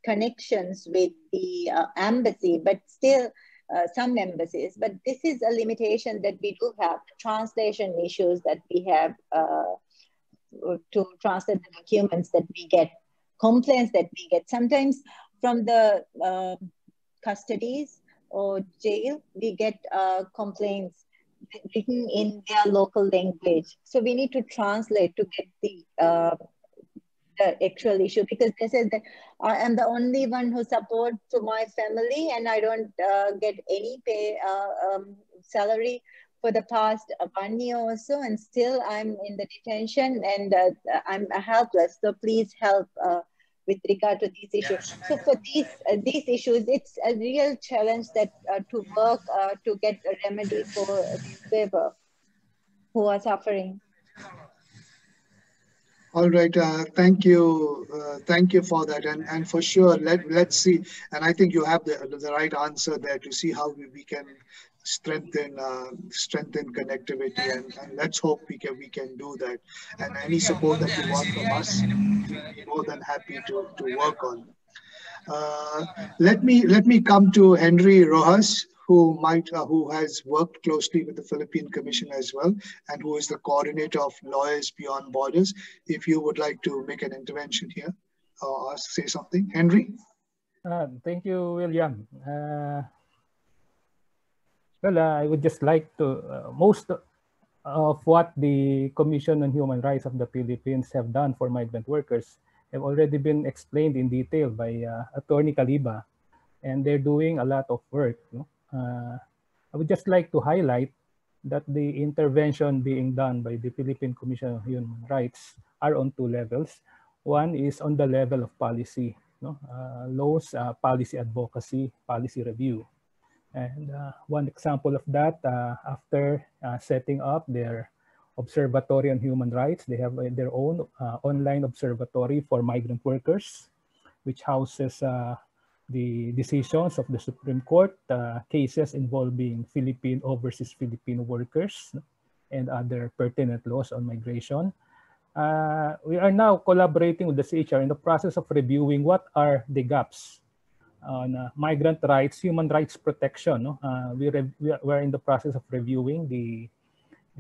connections with the embassy, but still some embassies. But this is a limitation that we do have, translation issues that we have to translate the documents that we get, complaints that we get. Sometimes from the custodies or jail, we get complaints written in their local language. So we need to translate to get the actual issue, because they said that I am the only one who supports to my family and I don't get any pay salary for the past 1 year or so, and still I'm in the detention and I'm helpless. So please help with regard to these issues. So for these issues, it's a real challenge that to work to get a remedy for these people who are suffering. All right, thank you for that, and for sure, let's see. And I think you have the right answer there to see how we can strengthen connectivity, and let's hope we can do that. And any support that you want from us, we'll be more than happy to work on. Let me come to Henry Rojas, who has worked closely with the Philippine Commission as well, and who is the coordinator of Lawyers Beyond Borders. If you would like to make an intervention here or say something, Henry. Thank you, William. Well, I would just like to, most of what the Commission on Human Rights of the Philippines have done for migrant workers have already been explained in detail by Attorney Caliba, and they're doing a lot of work. I would just like to highlight that the intervention being done by the Philippine Commission on Human Rights are on two levels. One is on the level of policy, laws, policy advocacy, policy review. And one example of that, after setting up their Observatory on Human Rights, they have their own online observatory for migrant workers, which houses the decisions of the Supreme Court, cases involving overseas Filipino workers, and other pertinent laws on migration. We are now collaborating with the CHR in the process of reviewing what are the gaps on migrant rights, human rights protection. We're in the process of reviewing the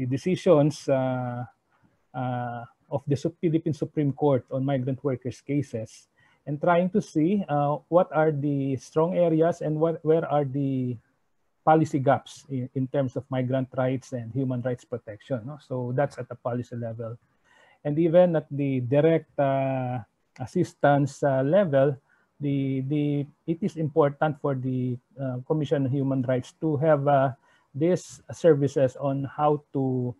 decisions of the Philippine Supreme Court on migrant workers' cases, and trying to see what are the strong areas and where are the policy gaps in terms of migrant rights and human rights protection. So that's at the policy level. And even at the direct assistance level, it is important for the Commission on Human Rights to have these services on how to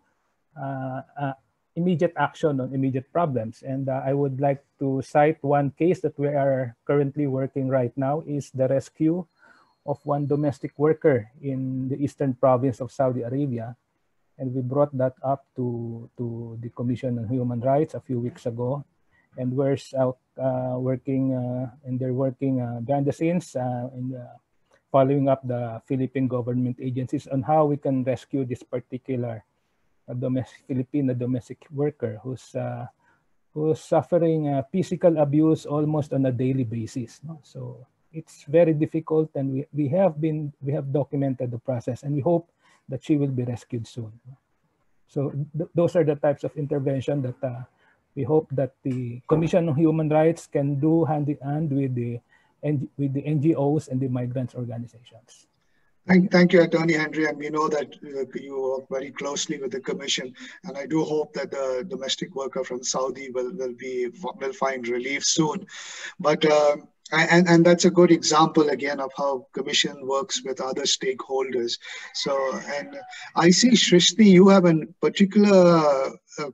immediate action on immediate problems. And I would like to cite one case that we are currently working right now is the rescue of one domestic worker in the eastern province of Saudi Arabia. And we brought that up to the Commission on Human Rights a few weeks ago. And we're out working, and they're working behind the scenes in following up the Philippine government agencies on how we can rescue this particular Filipino domestic worker who's suffering physical abuse almost on a daily basis. No? So it's very difficult, and we have documented the process, and we hope that she will be rescued soon. So those are the types of intervention that we hope that the Commission on Human Rights can do hand in hand with the NGOs and the migrants organizations. Thank you, Attorney Henry, and we know that you work very closely with the Commission, and I do hope that the domestic worker from Saudi will find relief soon. But and that's a good example again of how Commission works with other stakeholders. So, and I see Shrishti, you have a particular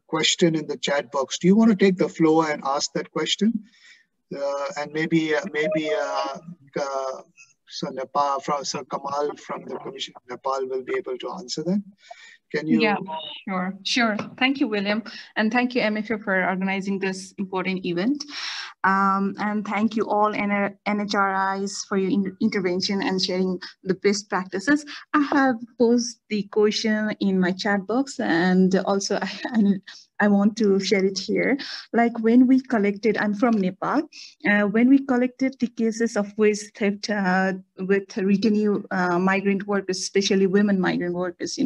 question in the chat box. Do you want to take the floor and ask that question? And maybe. So Nepal, Sir Kamal from the Commission of Nepal will be able to answer that. Can you? Yeah, sure. Thank you, William. And thank you, MFA, for organizing this important event. And thank you all NHRIs for your intervention and sharing the best practices. I have posed the question in my chat box, and also I want to share it here. Like when we collected, I'm from Nepal, when we collected the cases of waste theft with returning migrant workers, especially women migrant workers,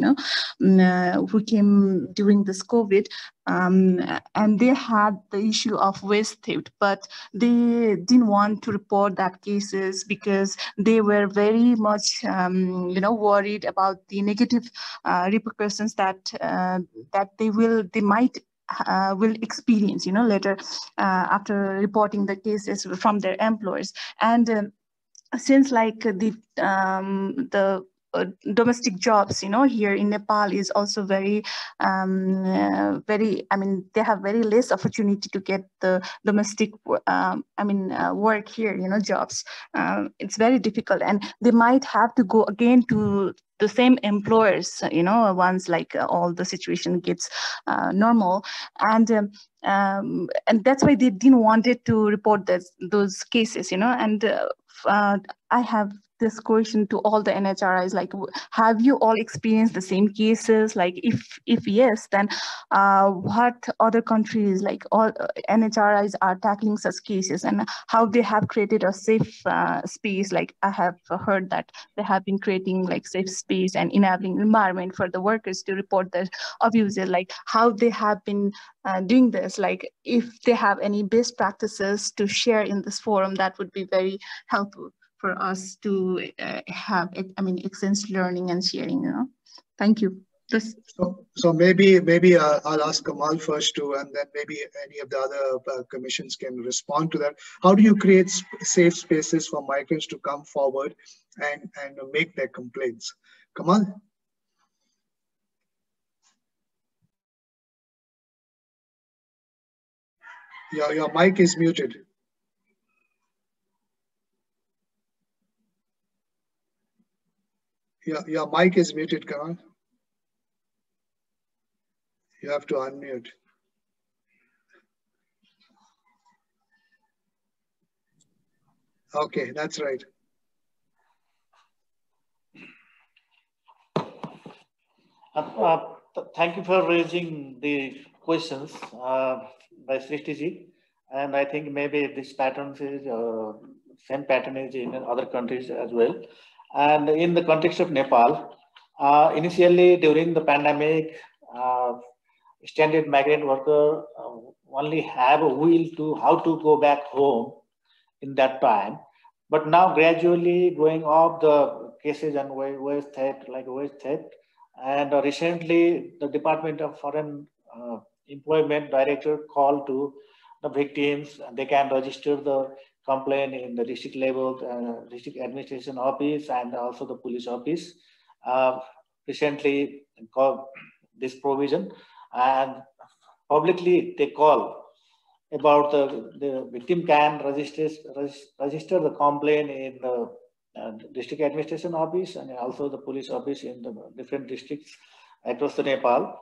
who came during this COVID, and they had the issue of waste theft, but they didn't want to report that cases because they were very much, worried about the negative repercussions that they might will experience, later after reporting the cases from their employers. And since like the domestic jobs, here in Nepal is also very, they have very less opportunity to get the domestic, work here, jobs. It's very difficult, and they might have to go again to the same employers, once like all the situation gets normal, and that's why they didn't want it to report those cases, and I have this question to all the NHRIs, like, have you all experienced the same cases? Like, if yes, then what other countries, like all NHRIs, are tackling such cases, and how they have created a safe space? Like, I have heard that they have been creating like safe space and enabling environment for the workers to report their abuses. Like, how they have been doing this? Like, if they have any best practices to share in this forum, that would be very helpful for us to have, exchange learning and sharing. Thank you. So maybe I'll ask Kamal first too, and then maybe any of the other commissions can respond to that. How do you create safe spaces for migrants to come forward and make their complaints? Kamal? Your mic is muted. Your mic is muted, Kamal. You have to unmute. Okay, that's right. Thank you for raising the questions by Srishti. And I think maybe this pattern is same pattern is in other countries as well. And in the context of Nepal, initially during the pandemic, extended migrant worker only have a will to how to go back home in that time. But now gradually going up the cases and waste theft, and recently the Department of Foreign Employment Director called to the victims, and they can register the complaint in the district level, district administration office, and also the police office. Recently called this provision, and publicly they call about the victim can register the complaint in the district administration office and also the police office in the different districts across the Nepal.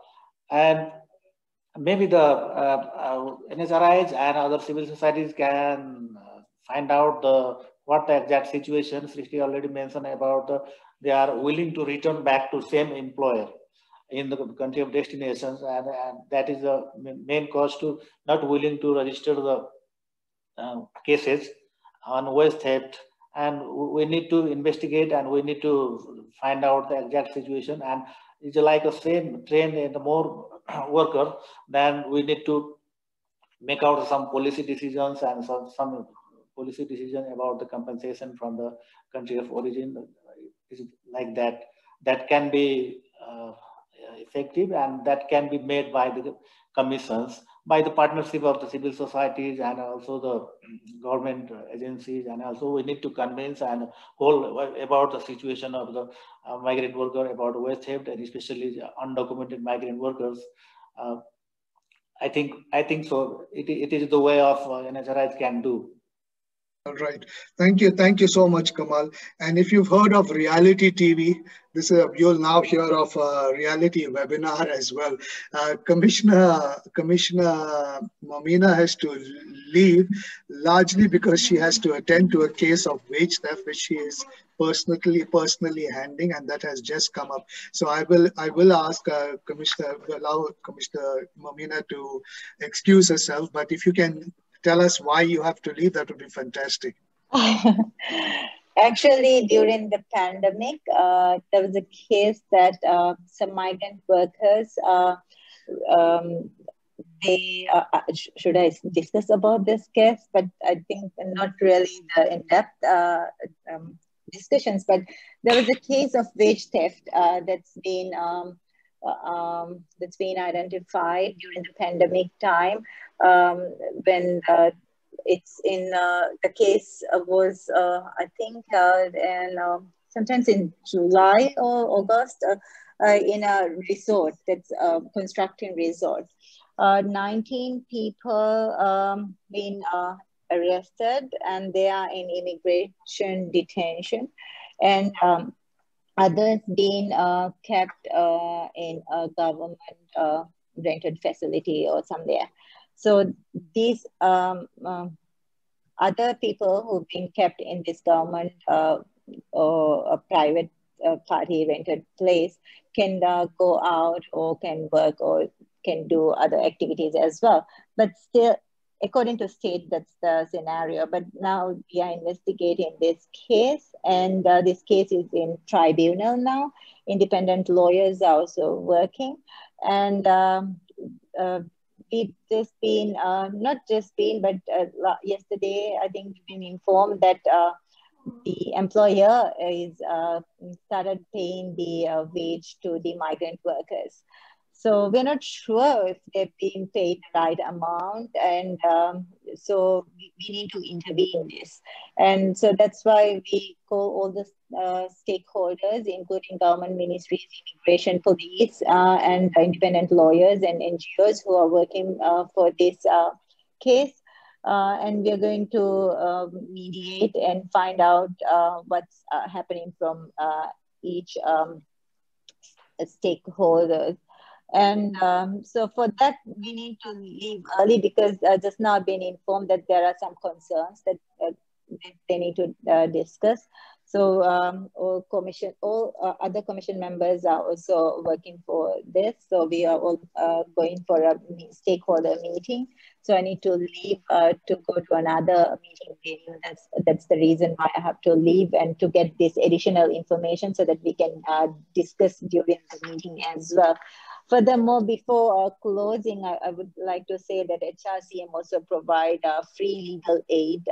And maybe the NHRIs and other civil societies can find out what the exact situation. Srishti already mentioned about they are willing to return back to same employer in the country of destinations, and that is the main cause to not willing to register the cases on wage theft. And we need to investigate and we need to find out the exact situation. And it's like a same train and the more worker, then we need to make out some policy decisions and some policy decision about the compensation from the country of origin. Is like that. That can be effective, and that can be made by the commissions, by the partnership of the civil societies and also the government agencies. And also we need to convince and whole about the situation of the migrant worker, about wage theft, and especially undocumented migrant workers. I think so. It is the way of NHRIs can do. All right. Thank you so much, Kamal. And if you've heard of reality TV, you'll now hear of a reality webinar as well. Commissioner Momina has to leave largely because she has to attend to a case of wage theft, which she is personally handling, and that has just come up. So I will ask allow Commissioner Momina to excuse herself, but if you can tell us why you have to leave, that would be fantastic. Actually, during the pandemic, there was a case that some migrant workers, should I discuss about this case? But I think not really the in-depth discussions, but there was a case of wage theft that's been identified during the pandemic time, when it's in the case was I think sometimes in July or August in a resort that's constructing resort. 19 people been arrested, and they are in immigration detention, and others being kept in a government rented facility or somewhere. So these other people who've been kept in this government or a private party rented place can go out or can work or can do other activities as well. But still, according to state, that's the scenario. But now we are investigating this case, and this case is in tribunal now. Independent lawyers are also working. And we've just been, not just been, but yesterday, I think we've been informed that the employer is started paying the wage to the migrant workers. So we're not sure if they're being paid the right amount, and so we need to intervene in this. And so that's why we call all the stakeholders, including government ministries, immigration, police, and independent lawyers and NGOs who are working for this case. And we're going to mediate and find out what's happening from each stakeholder. And so for that, we need to leave early because just now I've been informed that there are some concerns that they need to discuss. So all other commission members are also working for this. So we are all going for a stakeholder meeting. So I need to leave to go to another meeting. That's the reason why I have to leave, and to get this additional information so that we can discuss during the meeting as well. Furthermore, before closing, I would like to say that HRCM also provide free legal aid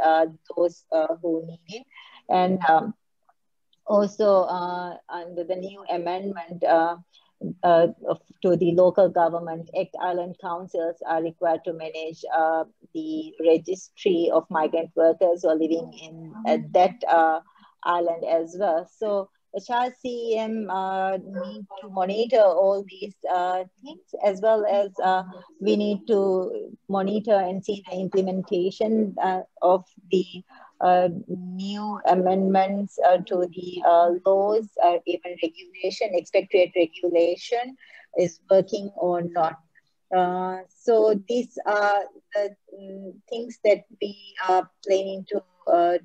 those who need it. And also under the new amendment, to the local government, island councils are required to manage the registry of migrant workers who are living in that island as well. So the child CEM need to monitor all these things, as well as we need to monitor and see the implementation of the new amendments to the laws, even regulation, expatriate regulation is working or not. So these are the things that we are planning to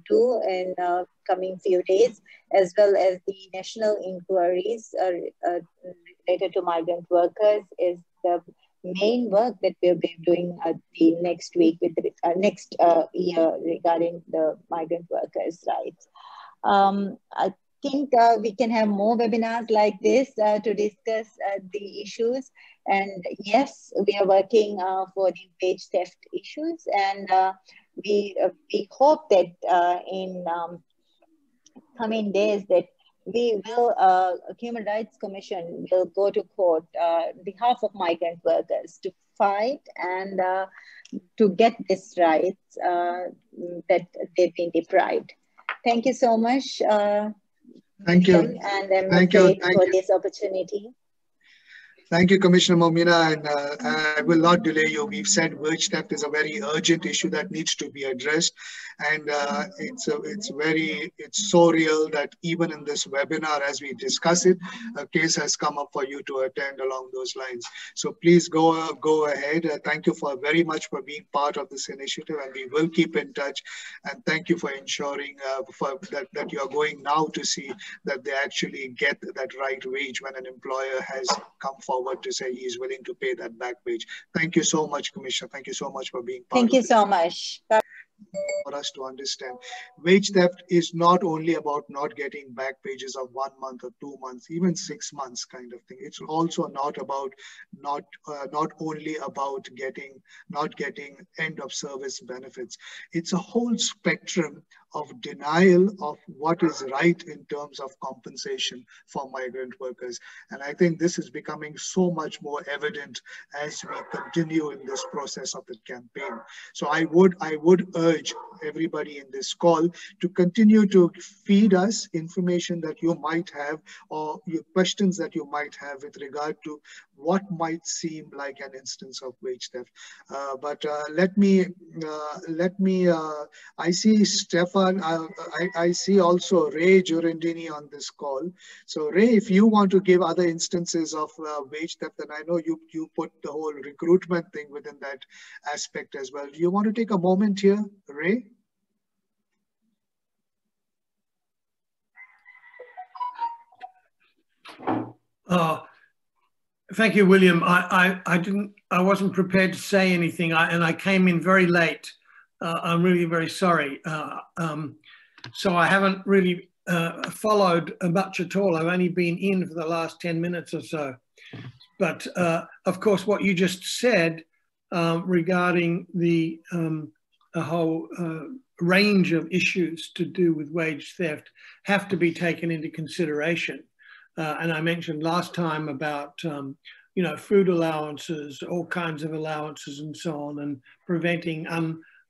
do in coming few days, as well as the national inquiries related to migrant workers is the main work that we'll be doing the next week with the next year regarding the migrant workers' rights. I think we can have more webinars like this to discuss the issues. And yes, we are working for the wage theft issues, and we hope that in coming days that we will, Human Rights Commission will go to court on behalf of migrant workers to fight and to get these rights that they've been deprived. Thank you so much. Thank you. And I'm Thank you for this opportunity. Thank you, Commissioner Momina, and I will not delay you. We've said wage theft is a very urgent issue that needs to be addressed, and it's so real that even in this webinar, as we discuss it, a case has come up for you to attend along those lines. So please go ahead. Thank you very much for being part of this initiative, and we will keep in touch. And thank you for ensuring that you are going now to see that they actually get that right wage when an employer has come forward to say he is willing to pay that back wage. Thank you so much, Commissioner. Thank you so much for being part of this. Thank you so much. For us to understand, wage theft is not only about not getting back wages of 1 month or 2 months, even 6 months kind of thing. It's also not only about not getting end of service benefits. It's a whole spectrum of denial of what is right in terms of compensation for migrant workers. And I think this is becoming so much more evident as we continue in this process of the campaign. So I would urge everybody in this call to continue to feed us information that you might have, or your questions that you might have with regard to what might seem like an instance of wage theft. I see Stefan, I see also Ray Jurendini on this call. So Ray, if you want to give other instances of wage theft, and I know you put the whole recruitment thing within that aspect as well. Do you want to take a moment here, Ray? Thank you, William. I wasn't prepared to say anything, and I came in very late. I'm really very sorry. So I haven't really followed much at all. I've only been in for the last 10 minutes or so. But of course, what you just said regarding the whole range of issues to do with wage theft have to be taken into consideration. And I mentioned last time about, food allowances, all kinds of allowances and so on, and preventing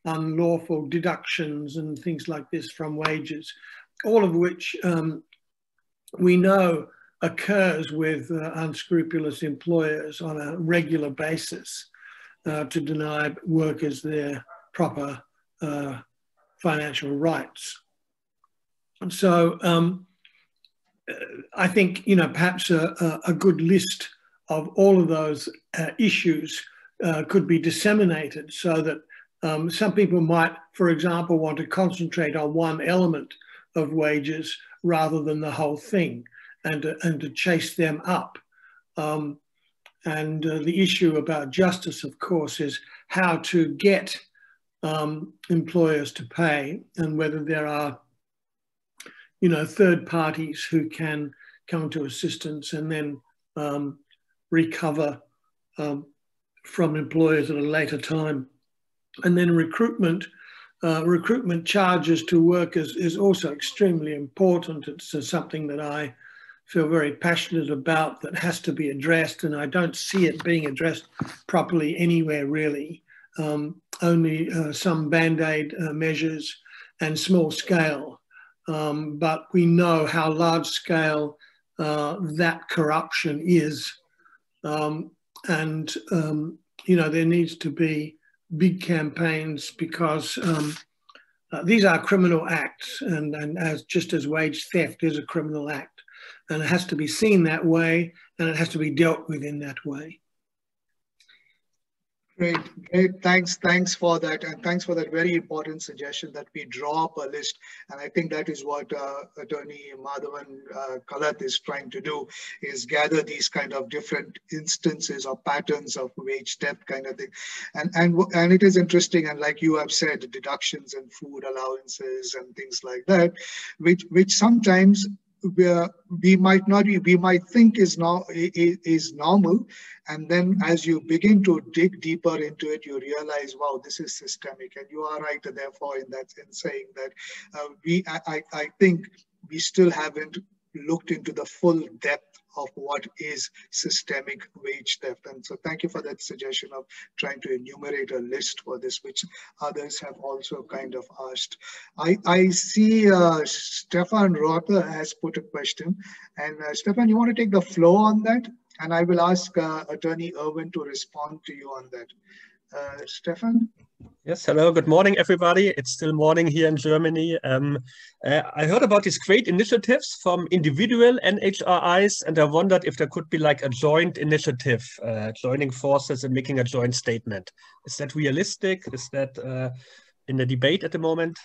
unlawful deductions and things like this from wages, all of which we know occurs with unscrupulous employers on a regular basis to deny workers their proper financial rights. And so I think, perhaps a good list of all of those issues could be disseminated so that some people might, for example, want to concentrate on one element of wages rather than the whole thing, and to chase them up. And the issue about justice, of course, is how to get employers to pay, and whether there are third parties who can come to assistance and then recover from employers at a later time. And then recruitment charges to workers is also extremely important. It's something that I feel very passionate about that has to be addressed, and I don't see it being addressed properly anywhere really. Only some band-aid measures and small scale, but we know how large scale that corruption is, and you know, there needs to be big campaigns because these are criminal acts, and as just as wage theft is a criminal act, and it has to be seen that way, and it has to be dealt with in that way. Great, great. Thanks for that, and thanks for that very important suggestion that we draw up a list. And I think that is what Attorney Madhavan Kalath is trying to do, is gather these kind of different instances or patterns of wage theft kind of thing. And it is interesting, and like you have said, deductions and food allowances and things like that, which sometimes we might think is normal, and then as you begin to dig deeper into it, you realize, wow, this is systemic. And you are right, therefore, in saying that I think we still haven't looked into the full depth of what is systemic wage theft. And so thank you for that suggestion of trying to enumerate a list for this, which others have also kind of asked. I see Stefan Rother has put a question. And Stefan, you want to take the floor on that? And I will ask Attorney Irwin to respond to you on that. Stefan? Yes, hello, good morning, everybody. It's still morning here in Germany. I heard about these great initiatives from individual NHRIs, and I wondered if there could be like a joint initiative, joining forces and making a joint statement. Is that realistic? Is that in the debate at the moment?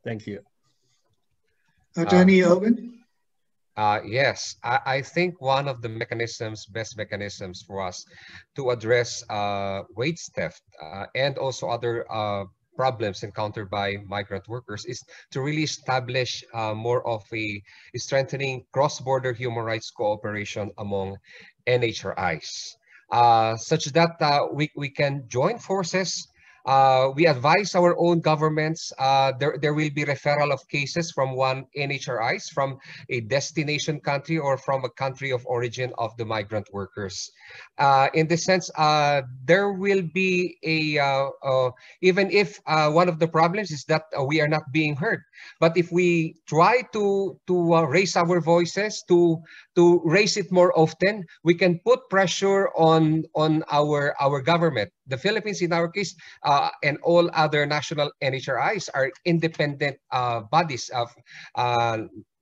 Thank you. Attorney Irwin? Yes, I think one of the best mechanisms for us to address wage theft and also other problems encountered by migrant workers is to really establish more of a strengthening cross-border human rights cooperation among NHRIs, such that we can join forces. We advise our own governments. There will be referral of cases from one NHRIs from a destination country or from a country of origin of the migrant workers. In this sense, there will be even if one of the problems is that we are not being heard. But if we try to raise our voices, to raise it more often, we can put pressure on our government. The Philippines, in our case, and all other national NHRIs are independent bodies of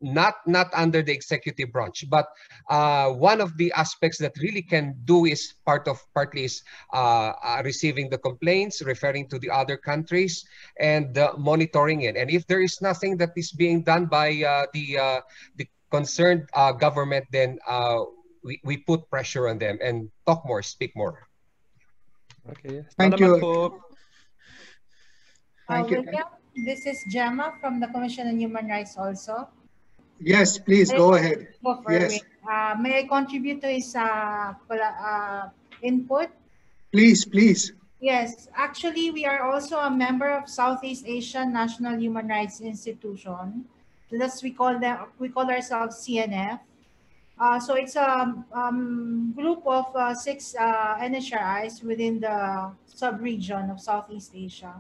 not under the executive branch. But one of the aspects that really can do is partly is receiving the complaints, referring to the other countries, and monitoring it. And if there is nothing that is being done by the concerned government, then we put pressure on them and talk more, speak more. Okay. Thank you. William, this is Gemma from the Commission on Human Rights also. Yes, please go ahead. Yes. May I contribute to his input? Please, please. Yes, actually, we are also a member of Southeast Asian National Human Rights Institution. That's we call ourselves CNF. So it's a group of 6 NHRIs within the sub-region of Southeast Asia.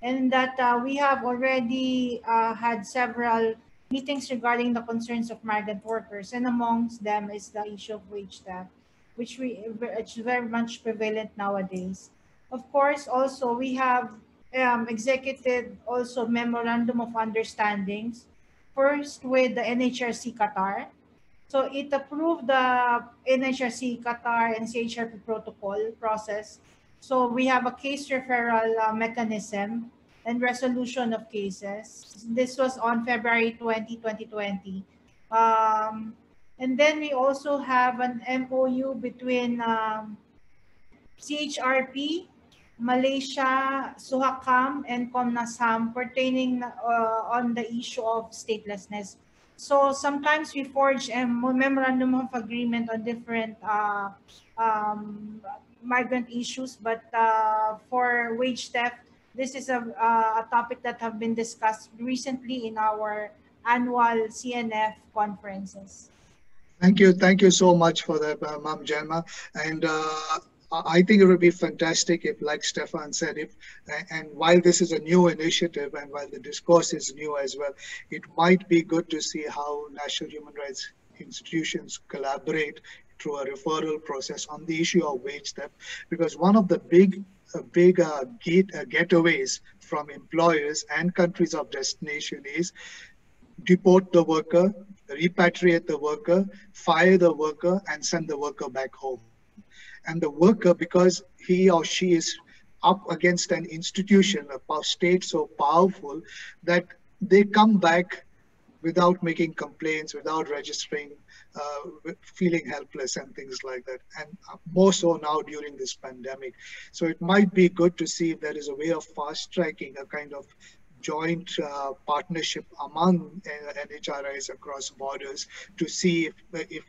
And that we have already had several meetings regarding the concerns of migrant workers. And amongst them is the issue of wage theft, which it's very much prevalent nowadays. Of course, also we have executed also memorandum of understandings, first with the NHRC Qatar. So it approved the NHRC Qatar and CHRP protocol process. So we have a case referral mechanism and resolution of cases. This was on February 20, 2020. And then we also have an MOU between CHRP, Malaysia, Suhakam, and Komnasam pertaining on the issue of statelessness. So sometimes we forge a memorandum of agreement on different migrant issues, but for wage theft, this is a topic that have been discussed recently in our annual CNF conferences. Thank you so much for that, Ma'am Janma. And I think it would be fantastic if, like Stefan said, and while this is a new initiative and while the discourse is new as well, it might be good to see how national human rights institutions collaborate through a referral process on the issue of wage theft, because one of the big getaways from employers and countries of destination is deport the worker, repatriate the worker, fire the worker, and send the worker back home. And the worker, because he or she is up against an institution, a state so powerful that they come back without making complaints, without registering, feeling helpless and things like that. And more so now during this pandemic. So it might be good to see if there is a way of fast tracking a kind of joint partnership among NHRIs across borders to see if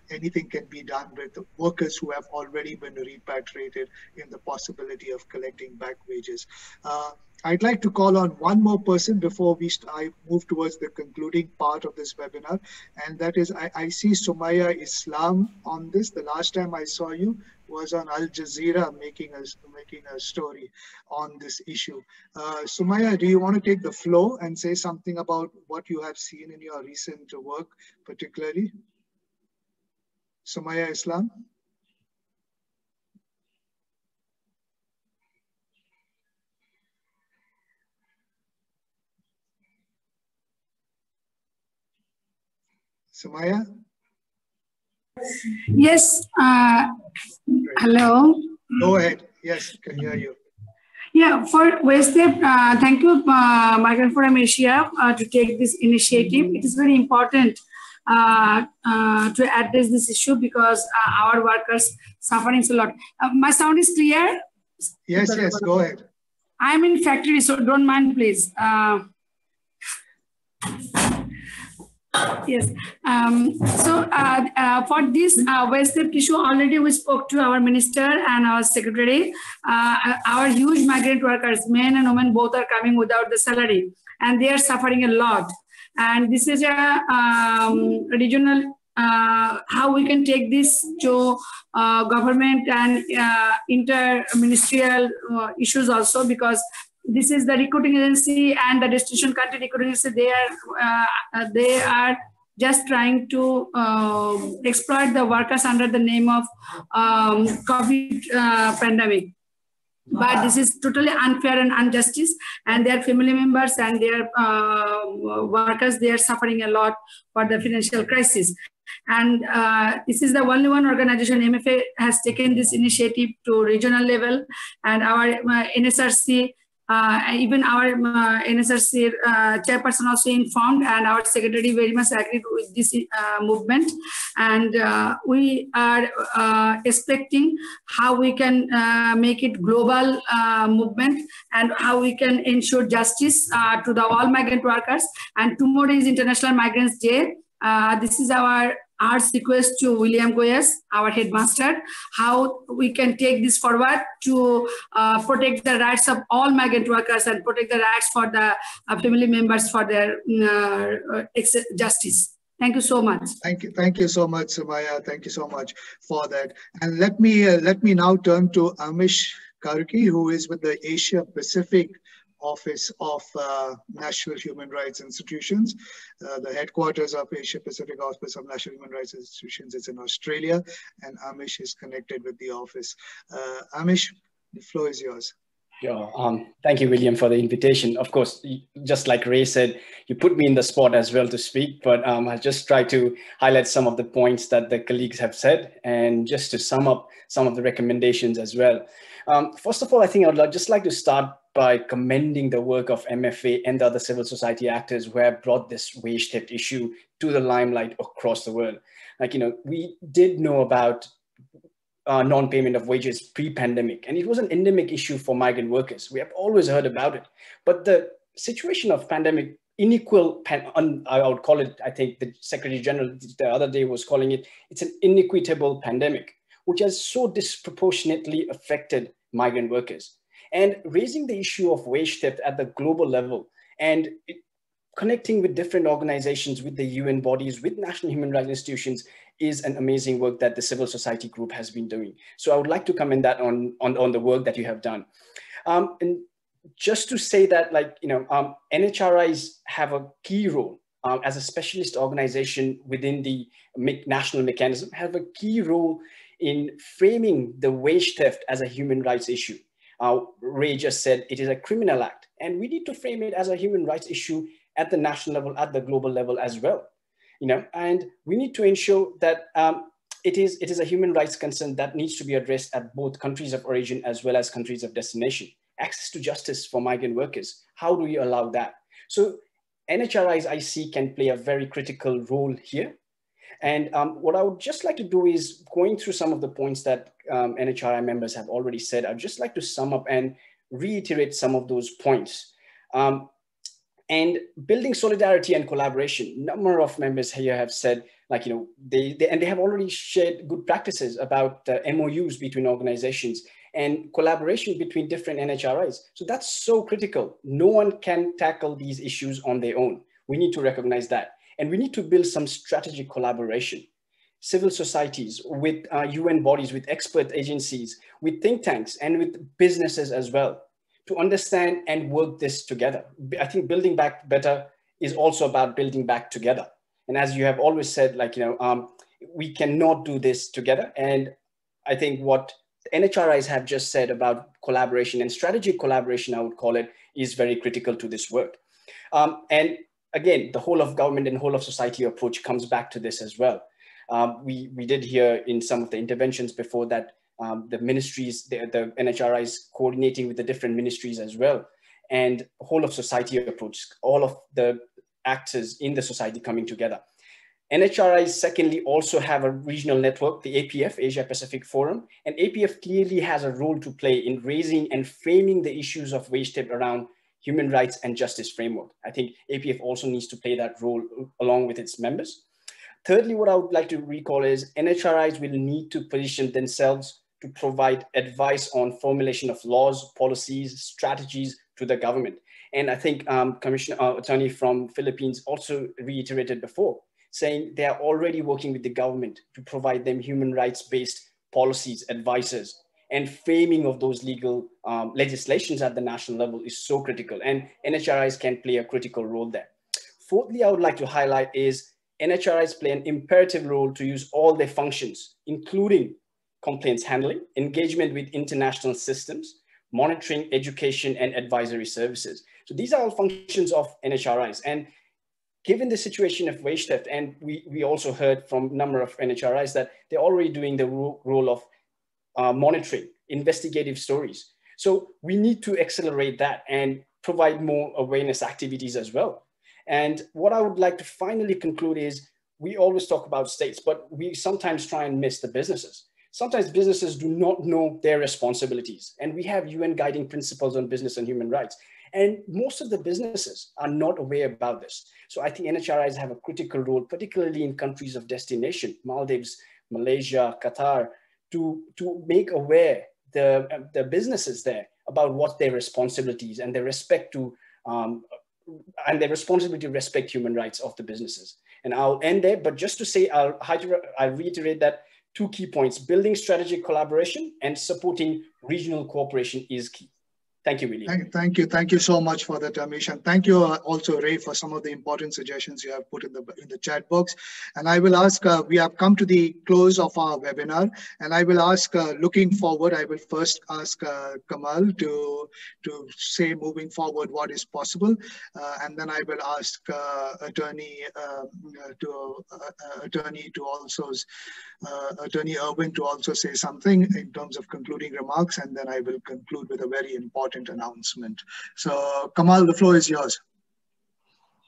anything can be done with the workers who have already been repatriated in the possibility of collecting back wages. I'd like to call on one more person before I move towards the concluding part of this webinar, and that is I see Sumaya Islam on this. The last time I saw you was on Al Jazeera making a story on this issue. Sumaya, do you want to take the floor and say something about what you have seen in your recent work, particularly? Sumaya Islam? Sumaya? Yes. Hello. Go ahead. Yes, can hear you. Yeah, for wage theft, thank you, Migrant Forum Asia, to take this initiative. It is very important to address this issue because our workers suffering a lot. My sound is clear? Yes, yes, go ahead. I'm in factory, so don't mind, please. Yes. For this wage theft issue, already we spoke to our minister and our secretary. Our huge migrant workers, men and women, both are coming without the salary, and they are suffering a lot. And this is a regional, how we can take this to government and inter-ministerial issues also, because this is the recruiting agency and the destination country recruiting agency. They are just trying to exploit the workers under the name of COVID pandemic. But this is totally unfair and injustice, and their family members and their workers, they are suffering a lot for the financial crisis. And this is the only one organization, MFA, has taken this initiative to regional level, and our NSRC, even our NSRC chairperson also informed, and our secretary very much agreed with this movement. And we are expecting how we can make it global movement, and how we can ensure justice to the all migrant workers. And tomorrow is International Migrants Day. This is our request to William Goyes, our headmaster, how we can take this forward to protect the rights of all migrant workers and protect the rights for the family members for their justice. Thank you so much. Thank you so much, Sumaya. Thank you so much for that. And let me now turn to Amish Karki, who is with the Asia Pacific Office of National Human Rights Institutions. The headquarters of Asia Pacific Office of National Human Rights Institutions is in Australia, and Amish is connected with the office. Amish, the floor is yours. Yeah, thank you, William, for the invitation. Of course, just like Ray said, you put me in the spot as well to speak, but I'll just try to highlight some of the points that the colleagues have said, and just to sum up some of the recommendations as well. First of all, I think I would just like to start by commending the work of MFA and the other civil society actors who have brought this wage theft issue to the limelight across the world. Like, you know, we did know about non-payment of wages pre-pandemic, and it was an endemic issue for migrant workers. We have always heard about it, but the situation of pandemic I would call it, I think the Secretary General the other day was calling it, it's an inequitable pandemic, which has so disproportionately affected migrant workers. And raising the issue of wage theft at the global level and connecting with different organizations, with the UN bodies, with national human rights institutions is an amazing work that the civil society group has been doing. So I would like to commend that on the work that you have done. And just to say that, like, NHRIs have a key role as a specialist organization within the national mechanism, have a key role in framing the wage theft as a human rights issue. Ray just said it is a criminal act, and we need to frame it as a human rights issue at the national level, at the global level as well. And we need to ensure that it is a human rights concern that needs to be addressed at both countries of origin as well as countries of destination. Access to justice for migrant workers, how do we allow that? So NHRIs, I see, can play a very critical role here. And what I would just like to do is, going through some of the points that NHRI members have already said, I'd just like to sum up and reiterate some of those points. And building solidarity and collaboration. A number of members here have said, like, they have already shared good practices about the MOUs between organizations and collaboration between different NHRIs. So that's so critical. No one can tackle these issues on their own. We need to recognize that. And we need to build some strategic collaboration. Civil societies, with UN bodies, with expert agencies, with think tanks, and with businesses as well, to understand and work this together. I think building back better is also about building back together. And as you have always said, like, we cannot do this together. And I think what NHRIs have just said about collaboration and strategic collaboration, I would call it, is very critical to this work. And again, the whole of government and whole of society approach comes back to this as well. We did hear in some of the interventions before that the ministries, the NHRIs coordinating with the different ministries as well, and whole of society approach, all of the actors in the society coming together. NHRIs, secondly, also have a regional network, the APF, Asia Pacific Forum, and APF clearly has a role to play in raising and framing the issues of wage theft around human rights and justice framework. I think APF also needs to play that role along with its members. Thirdly, what I would like to recall is NHRIs will need to position themselves to provide advice on formulation of laws, policies, strategies to the government. And I think Commissioner Attorney from Philippines also reiterated before, saying they are already working with the government to provide them human rights-based policies, advices, and framing of those legal legislations at the national level is so critical, and NHRIs can play a critical role there. Fourthly, I would like to highlight is NHRIs play an imperative role to use all their functions, including complaints handling, engagement with international systems, monitoring, education, and advisory services. So these are all functions of NHRIs. And given the situation of wage theft, and we also heard from a number of NHRIs that they're already doing the role of monitoring, investigative stories. So we need to accelerate that and provide more awareness activities as well. And what I would like to finally conclude is, we always talk about states, but we sometimes try and miss the businesses. Sometimes businesses do not know their responsibilities. And we have UN guiding principles on business and human rights. And most of the businesses are not aware about this. So I think NHRIs have a critical role, particularly in countries of destination, Maldives, Malaysia, Qatar, to make aware the businesses there about what their responsibilities and their respect to, and their responsibility to respect human rights of the businesses. And I'll end there, but just to say, I'll reiterate that 2 key points: building strategic collaboration and supporting regional cooperation is key. Thank you, William. Thank you so much for that, Amish, and thank you also, Ray, for some of the important suggestions you have put in the chat box. And I will ask, we have come to the close of our webinar, and I will ask, looking forward, I will first ask Kamal to say moving forward what is possible, and then I will ask Attorney Irwin to also say something in terms of concluding remarks, and then I will conclude with a very important announcement. So Kamal, the floor is yours.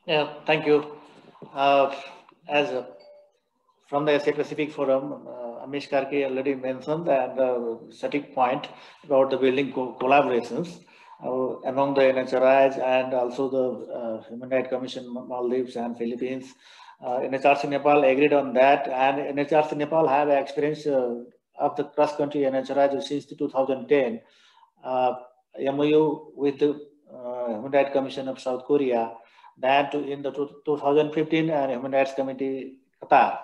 Yeah, thank you. From the Asia Pacific Forum, Amish Karki already mentioned, and the static point about the building collaborations among the NHRIs and also the Human Rights Commission Maldives and Philippines. NHRC Nepal agreed on that, and NHRC Nepal have experience of the cross-country NHRIs since 2010. MOU with the Human Rights Commission of South Korea, Then in the 2015 Human Rights Committee, Qatar,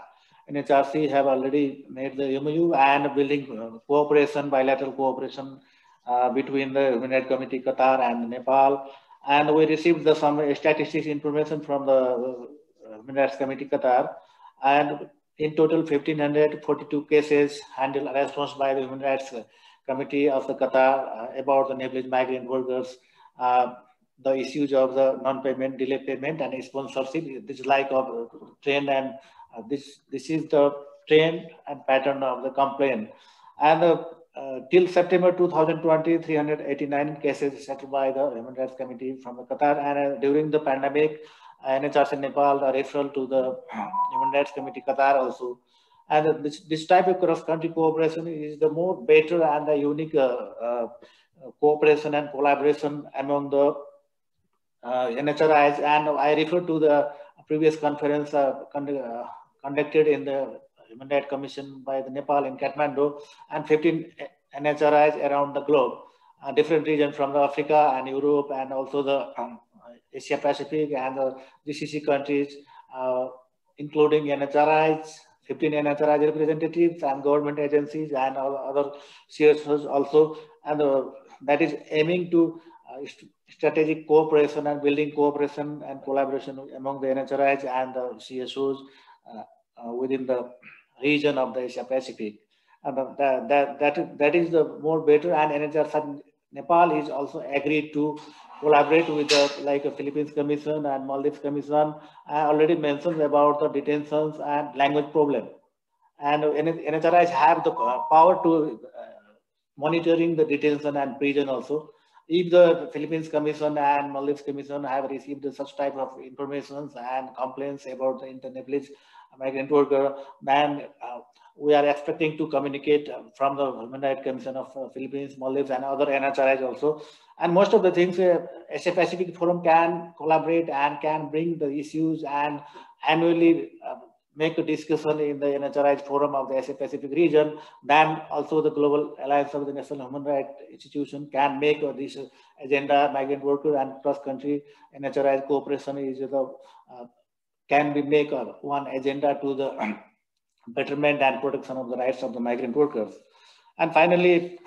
NHRC have already made the MOU and building cooperation, bilateral cooperation between the Human Rights Committee, Qatar and Nepal. And we received some statistics information from the Human Rights Committee, Qatar. And in total, 1,542 cases handled response by the Human Rights Committee of the Qatar about the negligent migrant workers, the issues of the non-payment, delay payment, and sponsorship. This is like a trend, and this is the trend and pattern of the complaint. And till September 2020, 389 cases settled by the Human Rights Committee from the Qatar. And during the pandemic, NHRC Nepal referral to the Human Rights Committee Qatar also. And this type of cross-country cooperation is the more better and the unique cooperation and collaboration among the NHRIs. And I refer to the previous conference conducted in the Human Rights Commission by the Nepal in Kathmandu, and 15 NHRIs around the globe, different regions from the Africa and Europe, and also the Asia Pacific and the GCC countries, including NHRIs, 15 NHRIs representatives and government agencies and other CSOs also, and that is aiming to strategic cooperation and building cooperation and collaboration among the NHRIs and the CSOs within the region of the Asia Pacific. And that is the more better, and NHRC Nepal is also agreed to collaborate with the like a Philippines Commission and Maldives Commission. I already mentioned about the detentions and language problem, and NHRIs have the power to monitoring the detention and prison also. If the Philippines Commission and Maldives Commission have received such type of information and complaints about the internet migrant worker, then we are expecting to communicate from the Human Rights Commission of Philippines, Maldives, and other NHRIs also. And most of the things, Asia Pacific Forum can collaborate and can bring the issues and annually make a discussion in the NHRIs forum of the Asia Pacific region. Then also the Global Alliance of the National Human Rights Institution can make this agenda, migrant worker and cross-country NHRIs cooperation is the can be make one agenda to the betterment and protection of the rights of the migrant workers. And finally,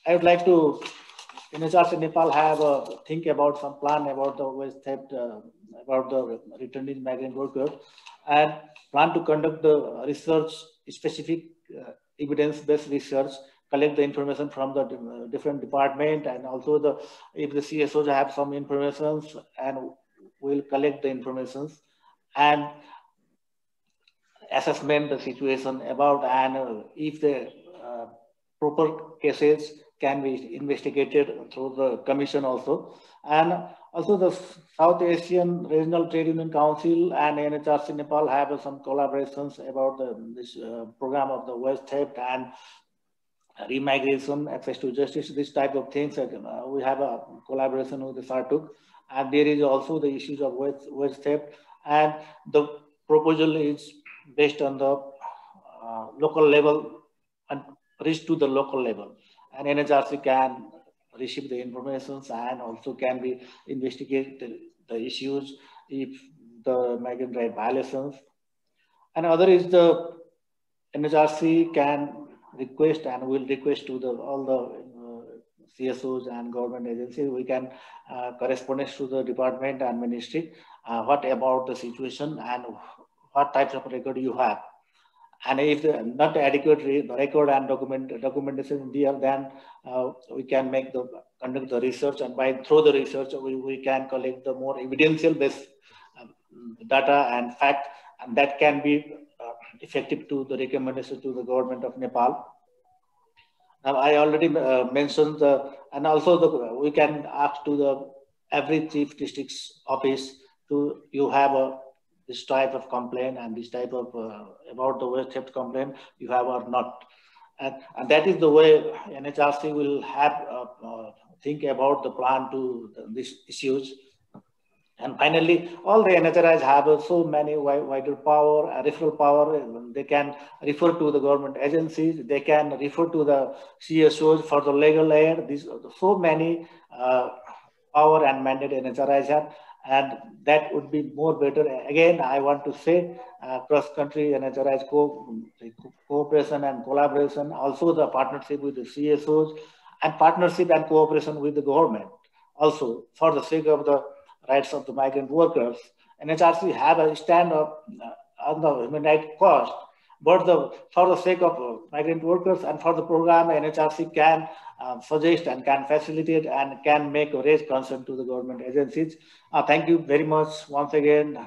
I would like to, NHRC Nepal have a think about some plan about the waste theft, about the returning migrant workers, and plan to conduct the research, specific evidence-based research, collect the information from the different department, and also the if the CSOs have some information, and we'll collect the information and assessment the situation about, and if the proper cases can be investigated through the commission also. And also the South Asian Regional Trade Union Council and NHRC Nepal have some collaborations about this program of the waste theft and remigration, access to justice, this type of things. We have a collaboration with the SARTUC, and there is also the issues of waste theft, and the proposal is based on the local level and reach to the local level, and NHRC can receive the information and also can be investigate the issues if the migrant right violations. And other is the NHRC can request and will request to the all the CSOs and government agencies. We can correspondence to the department and ministry. What about the situation and what types of record you have, and if not adequate record and documentation there, then we can make the conduct the research, and through the research we can collect the more evidential based data and fact, and that can be effective to the recommendation to the government of Nepal. Now I already mentioned and also we can ask to the every chief district's office to you have this type of complaint and this type of about the waste theft complaint you have or not, and that is the way NHRC will have think about the plan to these issues. And finally, all the NHRIs have so many wider power, referral power. They can refer to the government agencies. They can refer to the CSOs for the legal aid. These so many power and mandate NHRIs have. and that would be more better. Again, I want to say cross-country NHRIs cooperation and collaboration, also the partnership with the CSOs, and partnership and cooperation with the government. Also, for the sake of the rights of the migrant workers, NHRC have a stand up on the human rights cost, but for the sake of migrant workers and for the program, NHRC can suggest and can facilitate and can make a raise concern to the government agencies. Thank you very much once again,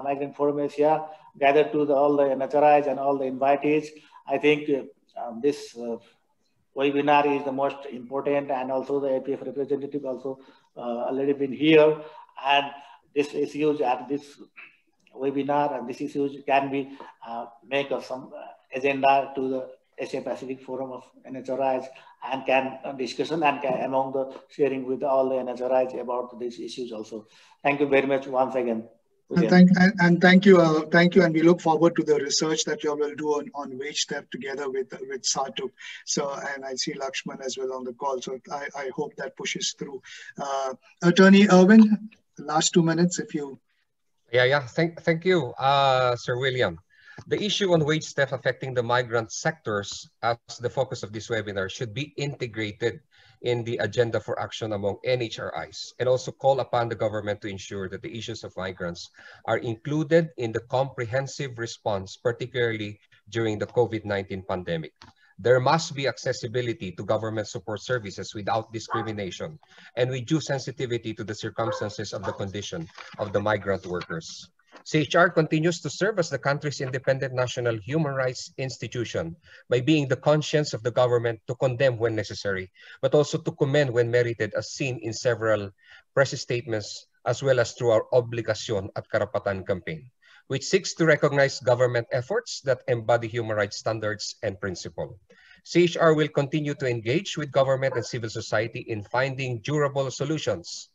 Migrant Forum Asia, gathered to all the NHRIs and all the invitees. I think this webinar is the most important, and also the APF representative also already been here, and this issues and this webinar and this issues can be make some agenda to the Asia Pacific Forum of NHRIs, and can discussion and can, among the sharing with all the NHRIs about these issues also. Thank you very much once again. And thank you, and we look forward to the research that you will do on wage theft together with SATUC. So, and I see Lakshman as well on the call. So I hope that pushes through. Attorney Irwin, the last 2 minutes, if you. Yeah. Thank you, Sir William. The issue on wage theft affecting the migrant sectors as the focus of this webinar should be integrated in the agenda for action among NHRIs, and also call upon the government to ensure that the issues of migrants are included in the comprehensive response, particularly during the COVID-19 pandemic. There must be accessibility to government support services without discrimination and with due sensitivity to the circumstances of the condition of the migrant workers. CHR continues to serve as the country's independent national human rights institution by being the conscience of the government to condemn when necessary, but also to commend when merited, as seen in several press statements, as well as through our Obligasyon at Karapatan campaign, which seeks to recognize government efforts that embody human rights standards and principle. CHR will continue to engage with government and civil society in finding durable solutions,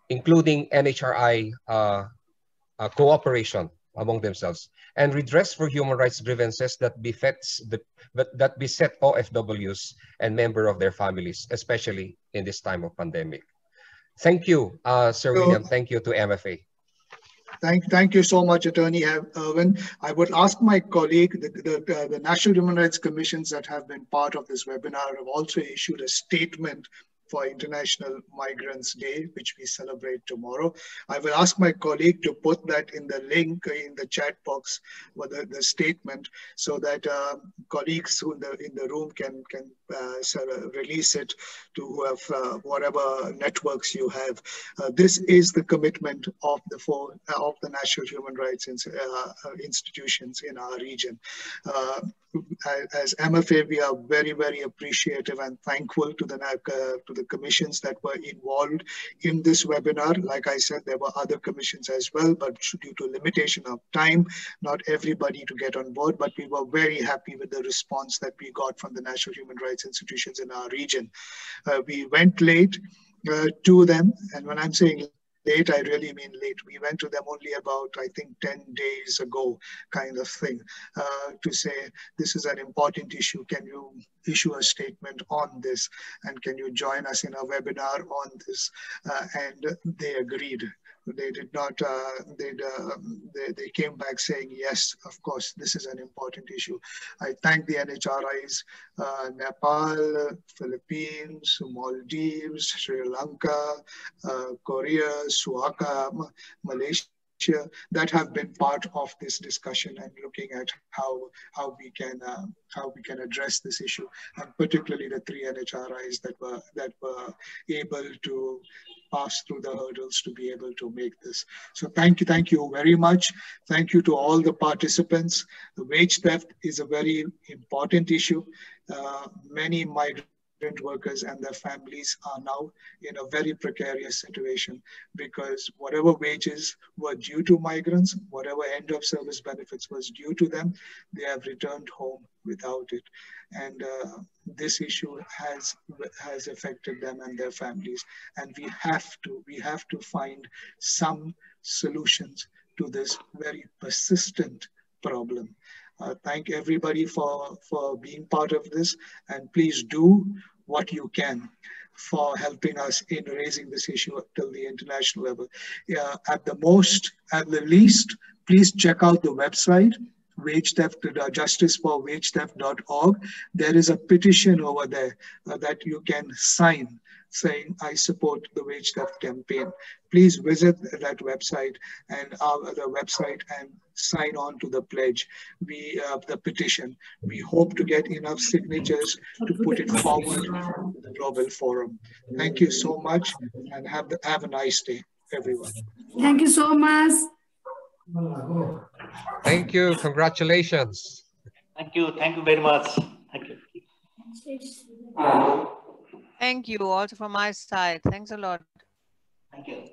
including NHRI cooperation among themselves, and redress for human rights grievances that beset OFWs and members of their families, especially in this time of pandemic. Thank you, Sir William. Thank you to MFA. Thank you so much, Attorney Irwin. I would ask my colleague, the National Human Rights Commissions that have been part of this webinar have also issued a statement for International Migrants Day, which we celebrate tomorrow. I will ask my colleague to put that in the link in the chat box with the statement, so that colleagues who in the room can sort of release it to whatever networks you have. This is the commitment of the National Human Rights institutions in our region. As MFA, we are very, very appreciative and thankful to the commissions that were involved in this webinar. Like I said, there were other commissions as well, but due to limitation of time, not everybody to get on board, but we were very happy with the response that we got from the National Human Rights institutions in our region. We went late to them, and when I'm saying late, I really mean late. We went to them only about, I think, 10 days ago, kind of thing, to say, this is an important issue. Can you issue a statement on this? And can you join us in a webinar on this? And they agreed. They did not, they came back saying, yes, of course, this is an important issue. I thank the NHRIs, Nepal, Philippines, Maldives, Sri Lanka, Korea, Suaka, Malaysia, that have been part of this discussion and looking at how we can address this issue, and particularly the 3 NHRIs that were able to pass through the hurdles to be able to make this. So thank you very much. Thank you to all the participants. The wage theft is a very important issue. Many migrant workers and their families are now in a very precarious situation, because whatever wages were due to migrants, whatever end of service benefits was due to them, they have returned home without it. And this issue has affected them and their families. And we have to find some solutions to this very persistent problem. Thank everybody for being part of this, and please do what you can. for helping us in raising this issue till the international level. At the least, please check out the website, justiceforwagetheft.org. There is a petition over there that you can sign saying, I support the wage theft campaign. Please visit that website and sign on to the pledge, the petition. We hope to get enough signatures to put it forward to the global forum. Thank you so much, and have a nice day, everyone. Thank you so much. Thank you. Congratulations. Thank you. Thank you very much. Thank you. Thank you also from my side. Thanks a lot. Thank you.